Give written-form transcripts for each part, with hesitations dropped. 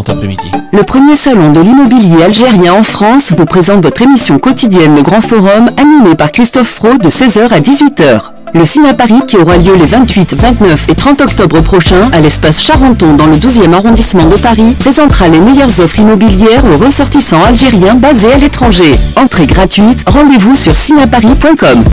Après-midi. Le premier salon de l'immobilier algérien en France vous présente votre émission quotidienne Le Grand Forum, animée par Christophe Fro de 16h à 18h. Le Ciné Paris, qui aura lieu les 28, 29 et 30 octobre prochains à l'espace Charenton dans le 12e arrondissement de Paris, présentera les meilleures offres immobilières aux ressortissants algériens basés à l'étranger. Entrée gratuite, rendez-vous sur cinéparis.com.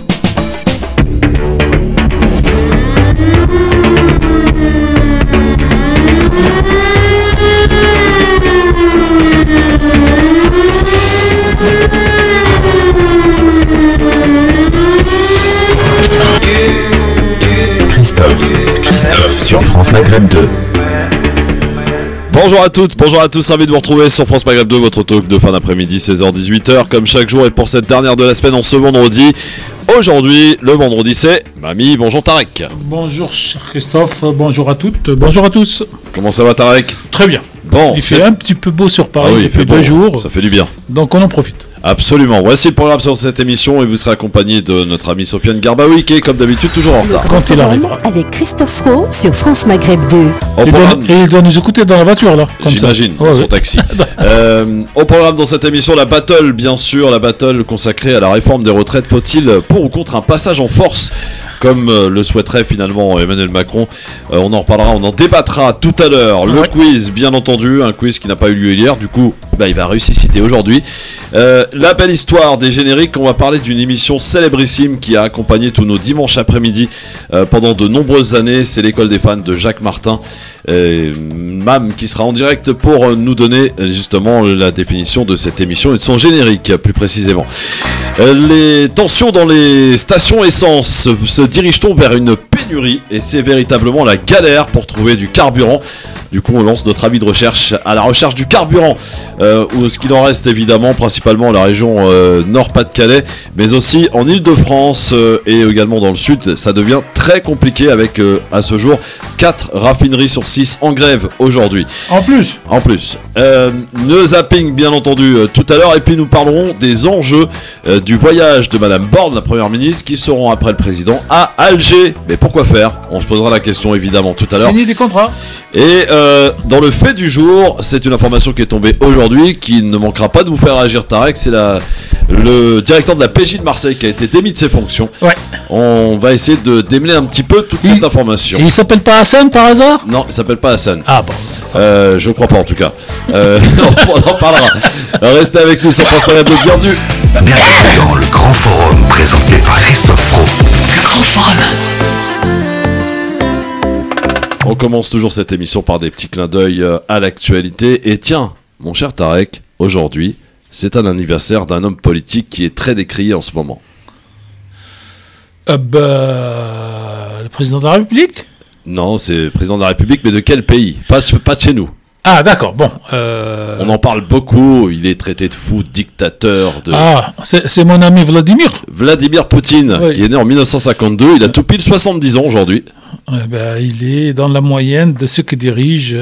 Christophe sur France Maghreb 2. Bonjour à toutes, bonjour à tous, ravi de vous retrouver sur France Maghreb 2, votre talk de fin d'après-midi, 16h-18h, comme chaque jour, et pour cette dernière de la semaine en ce vendredi. Aujourd'hui, le vendredi, c'est Mamie. Bonjour Tarek. Bonjour cher Christophe, bonjour à toutes, bonjour à tous. Comment ça va Tarek? Très bien. Bon, il fait un petit peu beau sur Paris, il fait 2 jours. Ça fait du bien. Donc on en profite. Absolument. Voici le programme sur cette émission et vous serez accompagné de notre ami Sofiane Garbaoui qui est comme d'habitude toujours en retard. Quand il arrivera. Avec Christophe Fro sur France Maghreb 2. Et il doit nous écouter dans la voiture là. J'imagine, dans son taxi. Au programme dans cette émission, la battle bien sûr, la battle consacrée à la réforme des retraites. Faut-il pour ou contre un passage en force comme le souhaiterait finalement Emmanuel Macron? On en reparlera, on en débattra tout à l'heure. Le quiz, bien entendu, un quiz qui n'a pas eu lieu hier, du coup il va ressusciter aujourd'hui. La belle histoire des génériques, on va parler d'une émission célébrissime qui a accompagné tous nos dimanches après-midi pendant de nombreuses années. C'est l'école des fans de Jacques Martin. Mam qui sera en direct pour nous donner justement la définition de cette émission et de son générique plus précisément. Les tensions dans les stations essence, se dirige-t-on vers une pénurie et c'est véritablement la galère pour trouver du carburant? Du coup on lance notre avis de recherche à la recherche du carburant, ou ce qu'il en reste évidemment principalement la région Nord-Pas-de-Calais, mais aussi en Ile-de-France et également dans le sud. Ça devient très compliqué avec à ce jour 4 raffineries sur 6 en grève aujourd'hui. En plus. Le zapping bien entendu tout à l'heure, et puis nous parlerons des enjeux du voyage de Madame Borne, la Première ministre, qui seront après le président à Alger. Mais pourquoi faire? On se posera la question évidemment tout à l'heure. Signer des contrats. Et dans le fait du jour, c'est une information qui est tombée aujourd'hui, qui ne manquera pas de vous faire réagir Tarek, c'est le directeur de la PJ de Marseille qui a été démis de ses fonctions. Ouais. On va essayer de démêler un petit peu toute cette information. Et il s'appelle pas Hassan par hasard? Non, il s'appelle pas Hassan. Ah bon. Je crois pas en tout cas. On en parlera. Restez avec nous sur France Maghreb 2, bienvenue. Bienvenue dans le Grand Forum présenté par Christophe Fro. Le Grand Forum. On commence toujours cette émission par des petits clins d'œil à l'actualité. Et tiens, mon cher Tarek, aujourd'hui, c'est un anniversaire d'un homme politique qui est très décrié en ce moment. Le président de la République? Non, c'est le président de la République, mais de quel pays? Pas de chez nous. Ah d'accord, bon. On en parle beaucoup, il est traité de fou, de dictateur. Ah, c'est mon ami Vladimir Poutine, oui. Qui est né en 1952, il a tout pile 70 ans aujourd'hui. Il est dans la moyenne de ceux qui dirigent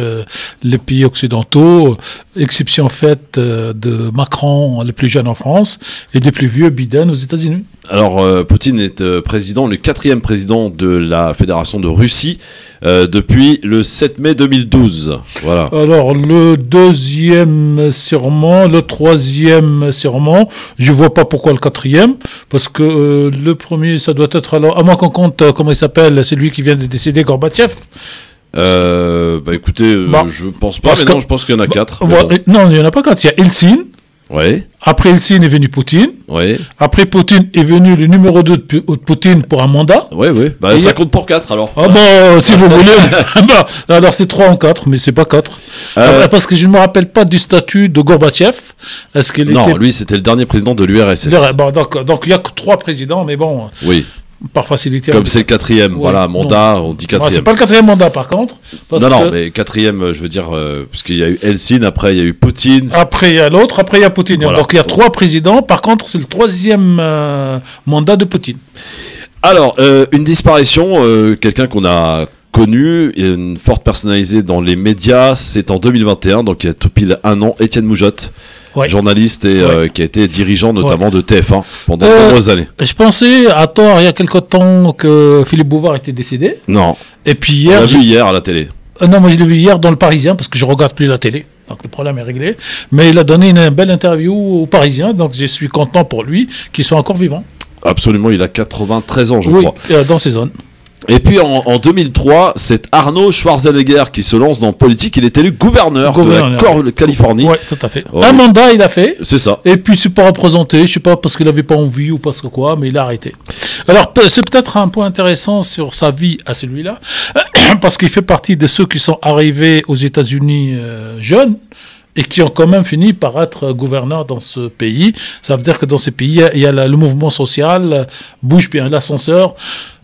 les pays occidentaux, exception faite de Macron, le plus jeune en France, et des plus vieux, Biden aux États-Unis. Alors, Poutine est le 4e président de la Fédération de Russie depuis le 7 mai 2012. Voilà. Alors, le 2e sûrement, le 3e sûrement, je vois pas pourquoi le 4e, parce que le premier, ça doit être, alors, à moins qu'on compte, comment il s'appelle, c'est lui qui vient de décéder, Gorbatchev. Écoutez, je pense pas, mais non, je pense qu'il y en a 4. Non, il n'y en a pas 4, il y a Helsinki. Oui. Après Helsinki est venu Poutine. Oui. Après Poutine est venu le numéro 2 de Poutine pour un mandat. Oui. Ça compte pour 4 alors. Ah si vous voulez. Alors c'est 3 en 4, mais c'est pas 4. Parce que je ne me rappelle pas du statut de Gorbatchev. Lui c'était le dernier président de l'URSS. Donc il n'y a que 3 présidents, mais bon. Oui. Par facilité. Comme c'est le 4e, voilà, mandat, on dit 4e. C'est pas le 4e mandat par contre. Mais 4e, je veux dire, parce qu'il y a eu Helsinki, après il y a eu Poutine. Après il y a l'autre, après il y a Poutine. Voilà. Donc il y a 3 présidents, par contre c'est le 3e mandat de Poutine. Alors, une disparition, quelqu'un qu'on a connu, une forte personnalité dans les médias, c'est en 2021, donc il y a tout pile 1 an, Étienne Moujotte. Ouais. Journaliste et qui a été dirigeant notamment de TF1 pendant de nombreuses années. Je pensais à tort il y a quelque temps que Philippe Bouvard était décédé. Non. Et puis hier, on l'a vu hier à la télé. Non, moi je l'ai vu hier dans Le Parisien parce que je regarde plus la télé. Donc le problème est réglé. Mais il a donné une belle interview aux Parisiens, donc je suis content pour lui qu'il soit encore vivant. Absolument, il a 93 ans, je Oui, crois. dans ces zones. Et puis en 2003, c'est Arnold Schwarzenegger qui se lance dans la politique. Il est élu gouverneur de la Californie. Oui, tout à fait. Ouais. Un mandat, il a fait. C'est ça. Et puis, c'est pas représenté. Je sais pas parce qu'il n'avait pas envie ou parce que quoi, mais il a arrêté. Alors, c'est peut-être un point intéressant sur sa vie à celui-là, parce qu'il fait partie de ceux qui sont arrivés aux États-Unis jeunes et qui ont quand même fini par être gouverneurs dans ce pays. Ça veut dire que dans ce pays, il y a le mouvement social, bouge bien, l'ascenseur.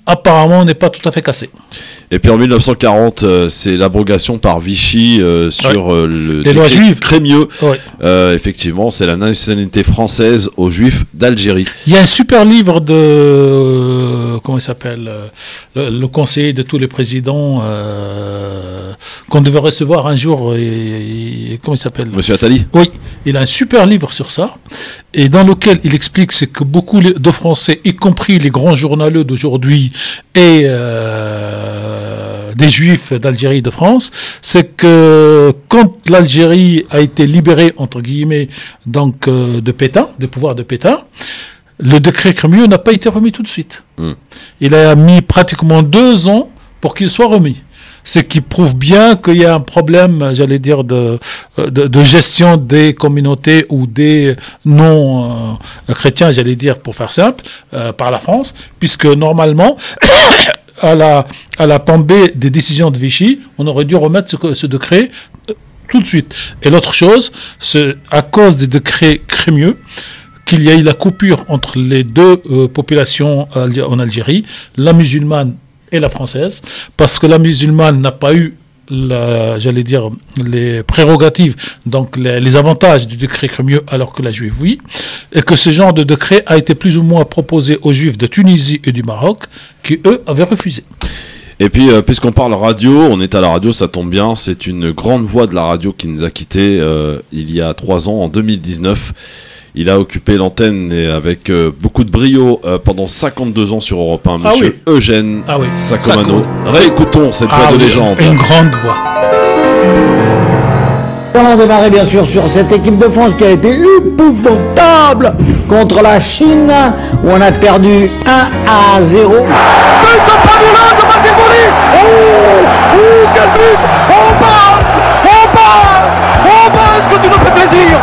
Apparemment, n'est pas tout à fait cassé. Et puis en 1940, c'est l'abrogation par Vichy sur le lois juives. Crémieux. Ouais. Effectivement, c'est la nationalité française aux Juifs d'Algérie. Il y a un super livre de comment il s'appelle, le conseiller de tous les présidents qu'on devait recevoir un jour. Comment il s'appelle? Monsieur Attali. Oui, il a un super livre sur ça, et dans lequel il explique c'est que beaucoup de Français, y compris les grands journaleux d'aujourd'hui et des Juifs d'Algérie et de France, c'est que quand l'Algérie a été libérée, entre guillemets, donc de Pétain, du pouvoir de Pétain, le décret Crémieux n'a pas été remis tout de suite. Il a mis pratiquement 2 ans pour qu'il soit remis. Ce qui prouve bien qu'il y a un problème, j'allais dire, de gestion des communautés ou des non-chrétiens, j'allais dire, pour faire simple, par la France, puisque normalement, à la tombée des décisions de Vichy, on aurait dû remettre ce décret tout de suite. Et l'autre chose, c'est à cause des décrets Crémieux, qu'il y a eu la coupure entre les deux populations en Algérie, la musulmane et la française, parce que la musulmane n'a pas eu, j'allais dire, les prérogatives, donc les avantages du décret Crémieux, alors que la juive, oui, et que ce genre de décret a été plus ou moins proposé aux juifs de Tunisie et du Maroc, qui, eux, avaient refusé. Et puis, puisqu'on parle radio, on est à la radio, ça tombe bien, c'est une grande voix de la radio qui nous a quittés il y a 3 ans, en 2019. Il a occupé l'antenne avec beaucoup de brio pendant 52 ans sur Europe 1, monsieur Eugène Sacomano. Réécoutons cette voix de légende. Une grande voix. On a démarré bien sûr sur cette équipe de France qui a été épouvantable contre la Chine, où on a perdu 1-0. But fabuleux de Masséboli. Oh, quel but! On passe, que tu nous fais plaisir.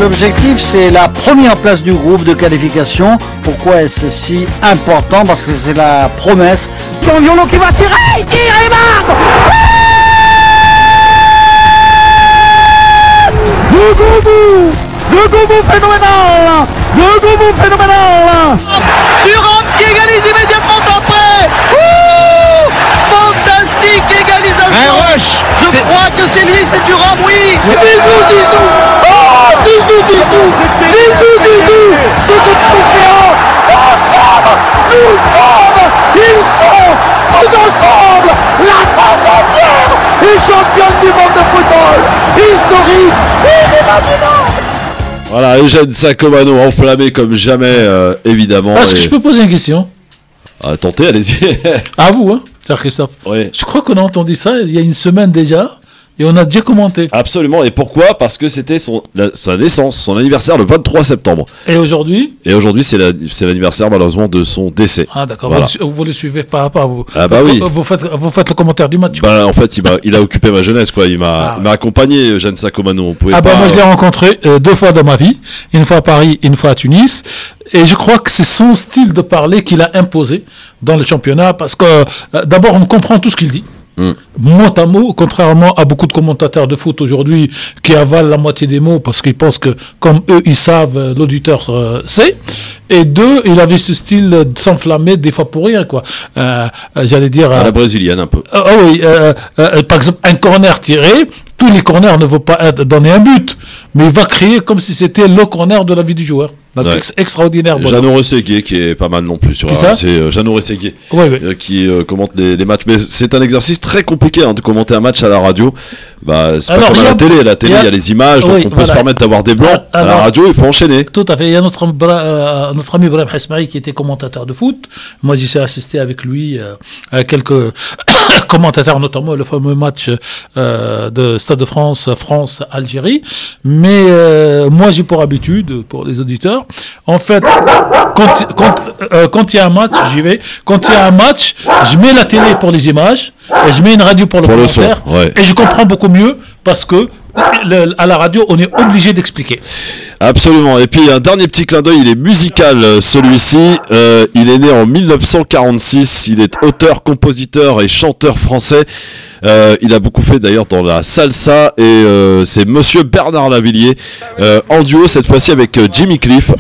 L'objectif, c'est la première place du groupe de qualification. Pourquoi est-ce si important? Parce que c'est la promesse. Jean-Violo qui va tirer, il tire et marque. Le goubou phénoménal. Thuram qui égalise immédiatement après. Fantastique égalisation. Un rush. Je crois que c'est lui, c'est Thuram, oui. C'est Zizou. Zizou, ce que tu nous fais, nous sommes, ils sont, tous ensemble, la France entière est championne du monde de football, historique, inimaginable. Voilà, Eugène Sacomano enflammé comme jamais, évidemment. Est-ce que je peux poser une question? Tentez, allez-y. À vous, hein, cher Christophe. Oui. Je crois qu'on a entendu ça il y a une semaine déjà. Et on a déjà commenté. Absolument. Et pourquoi? Parce que c'était sa naissance, son anniversaire le 23 septembre. Et aujourd'hui? Et aujourd'hui, c'est l'anniversaire malheureusement de son décès. Ah d'accord, voilà. vous le suivez pas à pas, vous. Ah bah oui. Vous faites le commentaire du match. Bah en fait, il a occupé ma jeunesse, quoi. Il m'a accompagné, Eugène Sacomano. Bah moi je l'ai rencontré 2 fois dans ma vie. Une fois à Paris, une fois à Tunis. Et je crois que c'est son style de parler qu'il a imposé dans le championnat. Parce que d'abord, on comprend tout ce qu'il dit. Mot à mot, contrairement à beaucoup de commentateurs de foot aujourd'hui qui avalent la moitié des mots parce qu'ils pensent que comme eux ils savent, l'auditeur sait. Et 2, il avait ce style de s'enflammer des fois pour rien, quoi. J'allais dire à la brésilienne un peu. Par exemple, un corner tiré, tous les corners ne vont pas donner un but, mais il va crier comme si c'était le corner de la vie du joueur. Donc Ouais. extraordinaire. bonhomme. Jeannot Rességuier qui est pas mal non plus sur Qui ça c'est Jeannot Rességuier Ouais. qui commente les matchs. Mais c'est un exercice très compliqué de commenter un match à la radio. C'est Alors, pas comme à la télé. La télé, il y a les images, donc Oui, on peut voilà. se permettre d'avoir des blancs. À la Alors- radio, il faut enchaîner. Tout à fait. Il y a notre ami Ibrahim Hasmaï qui était commentateur de foot. Moi, j'y suis assisté avec lui à quelques commentateurs, notamment le fameux match de Stade de France, France-Algérie. Mais moi, j'ai pour habitude, pour les auditeurs, en fait, quand il y a un match, j'y vais. Quand il y a un match, je mets la télé pour les images et je mets une radio pour le commentaire. son, ouais. Et je comprends beaucoup mieux parce que à la radio, on est obligé d'expliquer. Absolument. Et puis un dernier petit clin d'œil, il est musical celui-ci. Il est né en 1946. Il est auteur, compositeur et chanteur français. Il a beaucoup fait d'ailleurs dans la salsa et c'est Monsieur Bernard Lavillier en duo cette fois-ci avec Jimmy Cliff.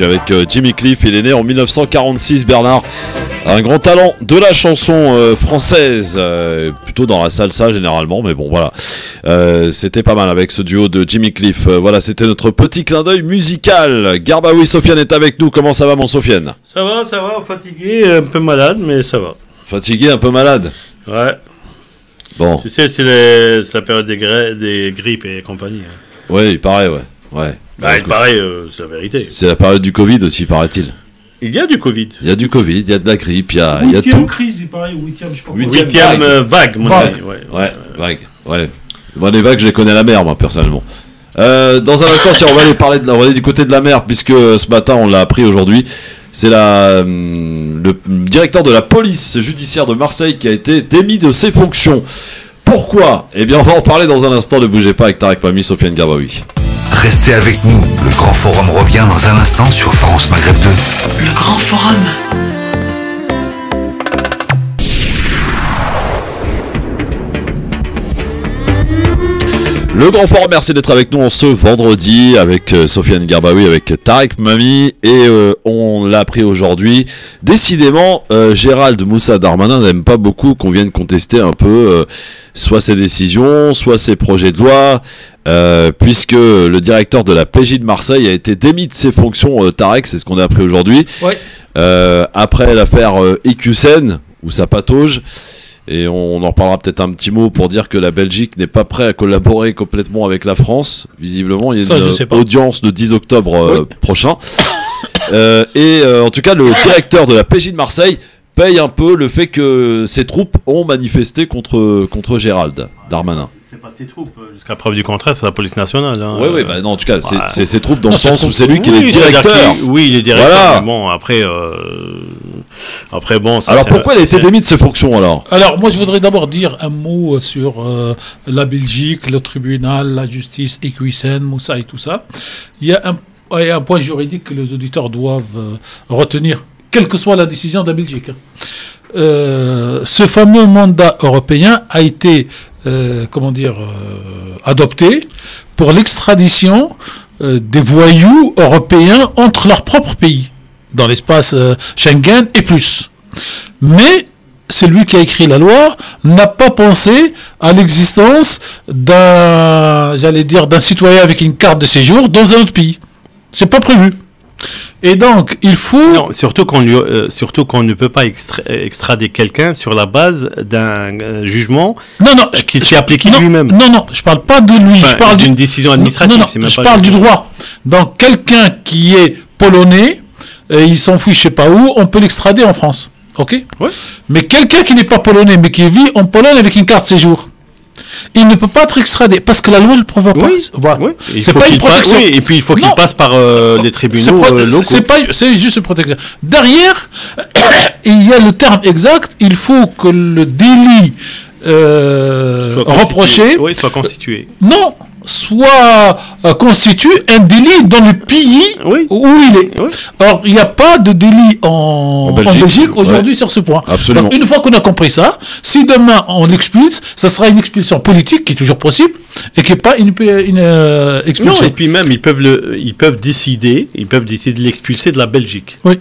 Avec Jimmy Cliff, il est né en 1946, Bernard. Un grand talent de la chanson française, plutôt dans la salsa généralement, mais bon voilà, c'était pas mal avec ce duo de Jimmy Cliff. Voilà, c'était notre petit clin d'œil musical. Garbaoui Sofiane est avec nous, comment ça va mon Sofiane? Ça va, fatigué, un peu malade, mais ça va. Fatigué, un peu malade? Ouais. Bon. Tu sais, c'est la période des grippes et compagnie. Oui, il paraît, ouais. Bah, il paraît, c'est la vérité. C'est la période du Covid aussi, paraît-il. Il y a du Covid. Il y a du Covid, il y a de la grippe, il y a tout. Huitième crise, il paraît, huitième, je sais pas. Huitième vague, mon Vague. avis. Ouais, vague. Ouais. Moi, les vagues, je les connais à la mer, moi, personnellement. Dans un instant, tiens, on va aller du côté de la mer, puisque ce matin, on l'a appris aujourd'hui. C'est le directeur de la police judiciaire de Marseille qui a été démis de ses fonctions. Pourquoi ? Eh bien, on va en parler dans un instant. Ne bougez pas avec Tarek Mami, Sofiane Garbaoui. Restez avec nous, le Grand Forum revient dans un instant sur France Maghreb 2. Le Grand Forum. Le Grand Forum, merci d'être avec nous ce vendredi avec Sofiane Garbaoui, avec Tarek Mami, et on l'a appris aujourd'hui. Décidément, Gérald Moussa Darmanin n'aime pas beaucoup qu'on vienne contester un peu soit ses décisions, soit ses projets de loi, puisque le directeur de la PJ de Marseille a été démis de ses fonctions. Tarek, c'est ce qu'on a appris aujourd'hui. Ouais. Après l'affaire EQSN, où ça patauge. Et on en reparlera peut-être un petit mot pour dire que la Belgique n'est pas prête à collaborer complètement avec la France. Visiblement, il y a une audience de 10 octobre prochain. En tout cas, le directeur de la PJ de Marseille paye un peu le fait que ses troupes ont manifesté contre Gérald Darmanin. C'est pas ses troupes, jusqu'à preuve du contraire, c'est la police nationale. Hein. Oui, bah non, en tout cas, c'est ses troupes dans le sens où c'est lui qui est le directeur. Oui, il est directeur. Voilà. Mais bon, après bon. Ça, alors pourquoi il a été démis de ses fonctions alors ? Alors, moi, je voudrais d'abord dire un mot sur la Belgique, le tribunal, la justice, EQSN, Moussa et tout ça. Il y a un point juridique que les auditeurs doivent retenir, quelle que soit la décision de la Belgique. Ce fameux mandat européen a été adopté pour l'extradition des voyous européens entre leurs propres pays, dans l'espace Schengen et plus. Mais celui qui a écrit la loi n'a pas pensé à l'existence d'un citoyen avec une carte de séjour dans un autre pays. C'est pas prévu. Et donc, il faut... Non, surtout qu'on ne peut pas extrader quelqu'un sur la base d'un jugement qui s'est appliqué lui-même. Non, je parle pas de lui. Enfin, je parle d'une décision administrative. Je parle du droit. Donc, quelqu'un qui est polonais, il s'enfuit je sais pas où, on peut l'extrader en France. Ok ? Ouais. Mais quelqu'un qui n'est pas polonais, mais qui vit en Pologne avec une carte de séjour, il ne peut pas être extradé parce que la loi ne le prévoit pas. Voilà. Oui. C'est pas une protection. Et puis il faut qu'il passe par les tribunaux locaux. C'est juste une protection. Derrière, il y a le terme exact. Il faut que le délit reproché soit constitué. Non, soit constitue un délit dans le pays où il est. Oui. Or, il n'y a pas de délit en Belgique aujourd'hui sur ce point. Absolument. Donc, une fois qu'on a compris ça, si demain on l'expulse, ça sera une expulsion politique qui est toujours possible et qui n'est pas une expulsion. Non, et puis même, ils peuvent décider de l'expulser de la Belgique. Oui.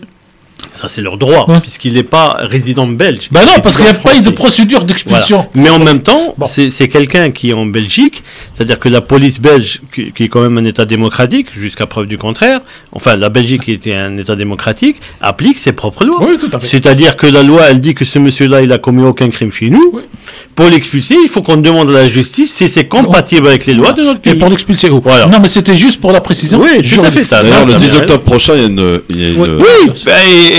Ça, c'est leur droit, puisqu'il n'est pas résident belge. Ben non, parce qu'il n'y a pas eu de procédure d'expulsion. Voilà. Mais en même temps, c'est quelqu'un qui est en Belgique, c'est-à-dire que la police belge, qui est quand même un État démocratique, jusqu'à preuve du contraire, enfin, la Belgique qui était un État démocratique, applique ses propres lois. Oui, tout à fait. C'est-à-dire que la loi, elle dit que ce monsieur-là, il a commis aucun crime chez nous. Oui. Pour l'expulser, il faut qu'on demande à la justice si c'est compatible avec les lois de notre pays. Et pour l'expulser où ? Voilà. Non, mais c'était juste pour la précision. Oui, tout à fait. D'ailleurs, le 10 octobre prochain, il y a une...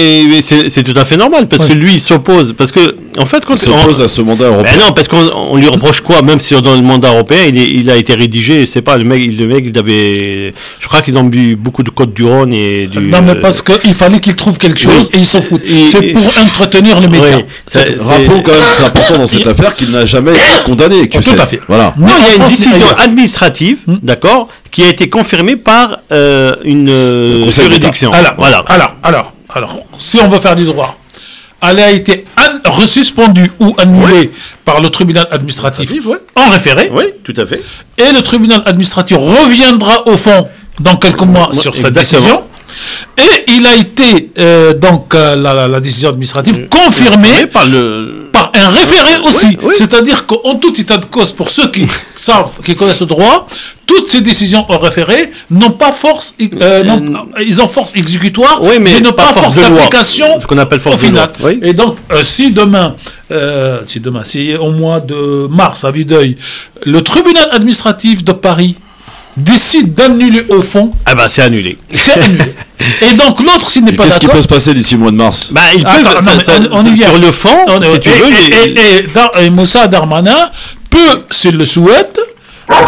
Oui, c'est tout à fait normal, parce que lui, il s'oppose. Parce que, en fait, quand il s'oppose à ce mandat européen. Non, parce qu'on lui reproche quoi ? Même si dans le mandat européen, il a été rédigé, c'est pas, le mec, il avait... Je crois qu'ils ont bu beaucoup de Côte du Rhône et du... Non, mais parce qu'il fallait qu'il trouve quelque chose et ils s'en foutent. C'est pour entretenir le média. Rappelons quand même que c'est important dans cette affaire qu'il n'a jamais été condamné. Tout à fait. Voilà. Non, il y a une décision administrative, d'accord, qui a été confirmée par une juridiction. Alors, si on veut faire du droit, elle a été suspendue ou annulée par le tribunal administratif en référé. Oui, tout à fait. Et le tribunal administratif reviendra au fond dans quelques mois sur cette décision. Et il a été, la décision administrative confirmée par un référé aussi. Oui. C'est-à-dire qu'en tout état de cause, pour ceux qui savent, qui connaissent le droit, toutes ces décisions au référé n'ont pas force, ils ont force exécutoire, mais n'ont pas force d'application ce qu'on appelle force au final. De loi. Oui. Et donc, si au mois de mars, à vue d'œil, le tribunal administratif de Paris décide d'annuler au fond, Ah bah c'est annulé. c'est annulé. Et donc l'autre, s'il n'est Et pas qu'est-ce qui d'accord... peut se passer d'ici le mois de mars? Bah ils Attends, peuvent, non, mais on y vient. sur le fond, si tu veux, Et Moussa Darmanin peut, s'il le souhaite,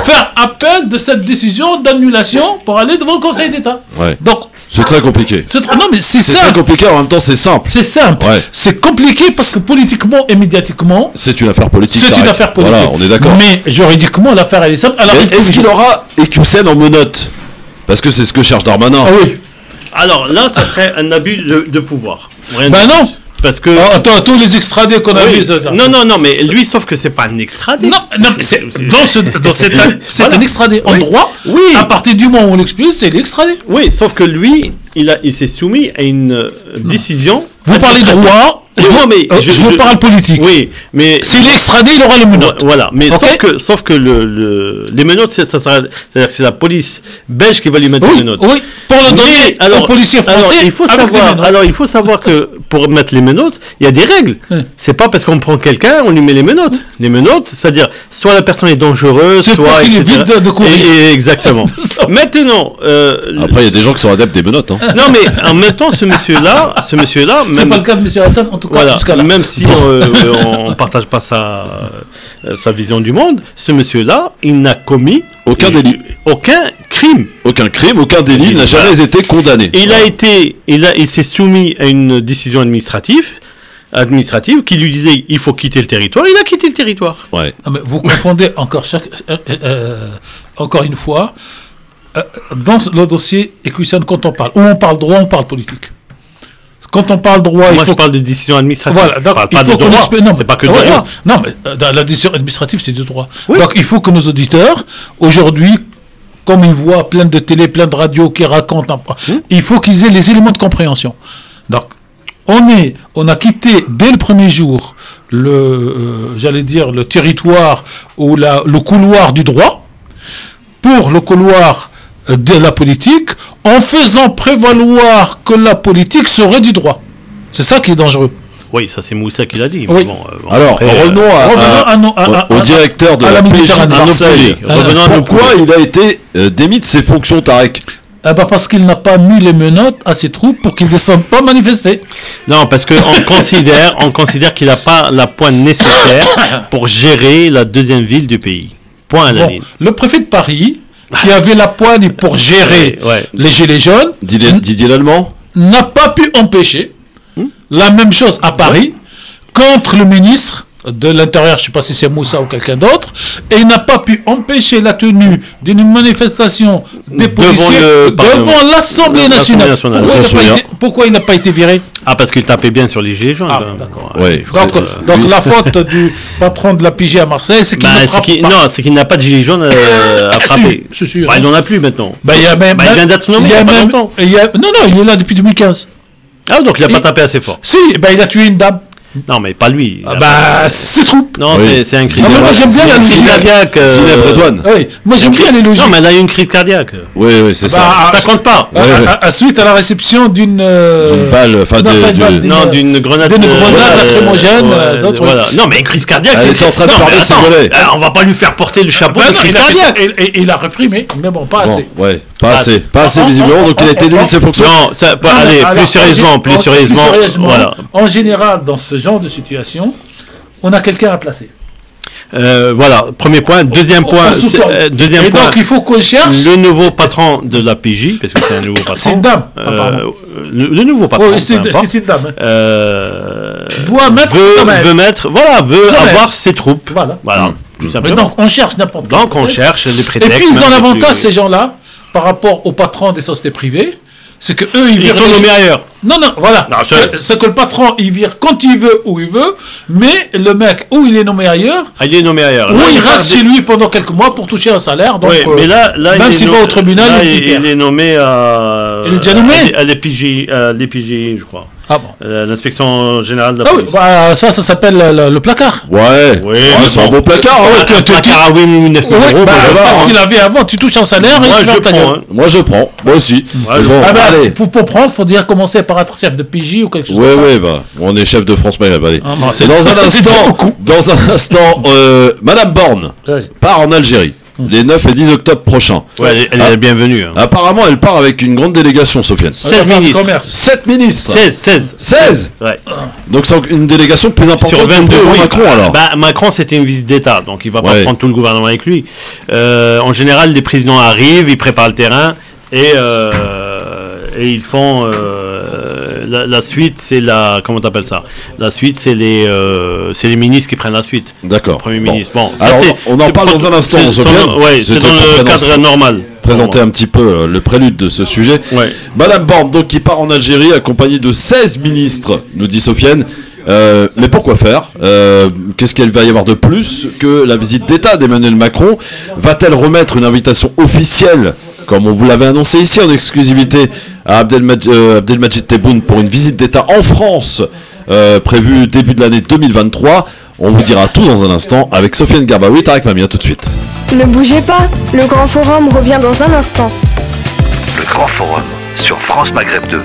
faire appel de cette décision d'annulation pour aller devant le Conseil d'État. Ouais. Donc, C'est très compliqué. non mais c'est C'est très simple. compliqué, en même temps c'est simple. C'est simple. Ouais. C'est compliqué parce que politiquement et médiatiquement, C'est une affaire politique. c'est une Tarek. affaire politique. Voilà, on est d'accord. Mais juridiquement, l'affaire elle est simple. Elle arrive Mais est-ce tous les qu'il jours. aura Equiusen en menottes? Parce que c'est ce que cherche Darmanin. Ah oui. alors là, ça serait un abus de pouvoir. Rien Ben de non. plus. Parce que Attends, tous les extradés qu'on a Oui. vus, ça. Non, mais lui, sauf que c'est pas un extradé. Non, mais c'est c'est Voilà. un extradé en Oui. droit. Oui. À partir du moment où on l'expulse, c'est l'extradé. Oui, sauf que lui, il s'est soumis à une décision. Vous parlez droit. Oui, non, mais je vous parle politique. Oui, mais S'il est extradé, il aura le menottes. voilà, mais Ok. sauf que les menottes, c'est-à-dire que c'est la police belge qui va lui mettre les Oui, menottes. oui. Pour le donner aux policiers français. il faut savoir que pour mettre les menottes, il y a des règles. C'est pas parce qu'on prend quelqu'un, on lui met les menottes. Les menottes, c'est-à-dire soit la personne est dangereuse, C'est soit pour qu'il etc. évite de courir. Exactement. Maintenant, Après, il y a des gens qui sont adeptes des menottes. Hein. non mais en même temps, ce monsieur-là, C'est même pas le cas de M. Hassan, en tout cas, voilà, jusqu'à là. même si on partage pas sa vision du monde, ce monsieur-là, il n'a commis Aucun délit. aucun crime. Aucun crime, aucun délit, il n'a jamais été condamné. Il s'est soumis à une décision administrative qui lui disait il faut quitter le territoire. Il a quitté le territoire. Ouais. Non, mais vous confondez encore une fois, dans le dossier Equiusen, quand on parle, où on parle droit, on parle politique. Quand on parle droit, Moi, il je faut... parle de décision administrative. Voilà, je donc, parle il pas faut de qu'on droit. explique... Non, C'est pas que ouais, de droit. non, mais dans la décision administrative, c'est du droit. Oui. Donc, il faut que nos auditeurs, aujourd'hui, comme ils voient plein de télé, plein de radios qui racontent, il faut qu'ils aient les éléments de compréhension. Donc, on a quitté dès le premier jour le territoire ou le couloir du droit pour le couloir de la politique, en faisant prévaloir que la politique serait du droit. C'est ça qui est dangereux. Oui, ça c'est Moussa qui l'a dit. Oui. Bon, Alors, après, revenons au directeur de à la PJ de Méditerranée. Marseille. Revenons à nos Pourquoi poulets. il a été démis de ses fonctions, Tarek? Parce qu'il n'a pas mis les menottes à ses troupes pour qu'ils ne descendent pas manifester. Non, parce qu'on considère qu'il n'a pas la pointe nécessaire pour gérer la deuxième ville du pays. Point à la Bon, ligne. le préfet de Paris, qui avait la poigne pour gérer Ouais. les gilets jaunes, Didier Lallemand? n'a pas pu empêcher la même chose à Paris contre le ministre de l'Intérieur, je ne sais pas si c'est Moussa ou quelqu'un d'autre, et il n'a pas pu empêcher la tenue d'une manifestation des policiers devant l'Assemblée nationale. Pourquoi il n'a pas été viré? Ah, parce qu'il tapait bien sur les gilets jaunes. Ah, quand même. d'accord. Ouais. Donc la faute du patron de la PJ à Marseille, c'est qu'il ne frappe pas. Non, c'est qu'il n'a pas de gilets jaunes à frapper. C'est sûr. Il n'en a plus maintenant. Il y a même, il vient d'être nommé il y a pas longtemps. Non, il est là depuis 2015. Ah, donc il n'a pas tapé assez fort. Si, il a tué une dame. Non, mais pas lui. C'est troupes. Non, Oui. c'est un crise moi, j'aime bien la logique. cardiaque. Zineb Redouane. Oui, moi j'aime bien les logiques. Non, mais elle a eu une crise cardiaque. Oui, c'est ça. Ça compte pas. Suite à la réception d'une Balle, enfin Non, d'une grenade. D'une grenade lacrymogène. Voilà. Non, mais une crise cardiaque. Elle était en train de fermer ses volets. On va pas lui faire porter le chapeau de crise cardiaque. Il a reprimé, mais bon, pas assez. Ouais, pas assez. Pas assez visiblement, donc il a été démis de ses fonctions. Non, allez, plus sérieusement. Voilà. En général, dans ce genre de situation, on a quelqu'un à placer. Voilà, premier point. Deuxième point. Et donc, il faut qu'on cherche. Le nouveau patron de la PJ, parce que c'est un nouveau patron. C'est une dame, apparemment. Le nouveau patron. Oui, c'est une dame. veut avoir ses troupes. Voilà. Tout simplement. Donc, on cherche n'importe quoi. Donc, on cherche les prétextes. Et puis, ils ont l'avantage, ces gens-là, par rapport aux patrons des sociétés privées, c'est que eux, ils sont nommés ailleurs. Non, voilà. C'est que le patron, il vire quand il veut, où il veut, mais le mec, où il est nommé ailleurs, il est nommé ailleurs. Ou il reste chez lui pendant quelques mois pour toucher un salaire. Donc, mais là même s'il va au tribunal, il est nommé à. Il est déjà nommé à l'EPJ, je crois. Ah bon. L'inspection générale de la police. Ça s'appelle le placard. Ouais, c'est un bon placard. Un placard à 8 ou 9 000 euros. C'est ce qu'il avait avant. Tu touches un salaire et tu ta gueule. Moi je prends. Moi aussi. Pour prendre, il faut commencer par être chef de PJ ou quelque chose comme ça. Oui, on est chef de France Maghreb. Allez. Et dans un instant, Madame Borne part en Algérie. les 9 et 10 octobre prochains. Ouais, elle est la bienvenue. Hein. Apparemment, elle part avec une grande délégation, Sofiane. 16 ministres. 7 ministres. 16. Ouais. Donc c'est une délégation plus importante sur 22, que Macron alors. Macron, c'était une visite d'État, donc il va pas prendre tout le gouvernement avec lui. En général, les présidents arrivent, ils préparent le terrain et ils font la suite, c'est la comment t'appelles ça? La suite, c'est les ministres qui prennent la suite. D'accord. Premier ministre. Bon, alors ça, on en parle dans un instant, Sofiane. Oui, c'est dans le cadre normal. Présenter un petit peu le prélude de ce sujet. Ouais. Madame Borne, donc, qui part en Algérie accompagnée de 16 ministres, nous dit Sofiane. Mais pourquoi faire? Qu'est-ce qu'il va y avoir de plus que la visite d'État d'Emmanuel Macron? Va-t-elle remettre une invitation officielle, comme on vous l'avait annoncé ici en exclusivité, à Abdelmadjid Tebboune pour une visite d'État en France prévue début de l'année 2023? On vous dira tout dans un instant avec Sofiane Garbaoui, Tarek Mamia, tout de suite. Ne bougez pas, le Grand Forum revient dans un instant. Le Grand Forum sur France Maghreb 2.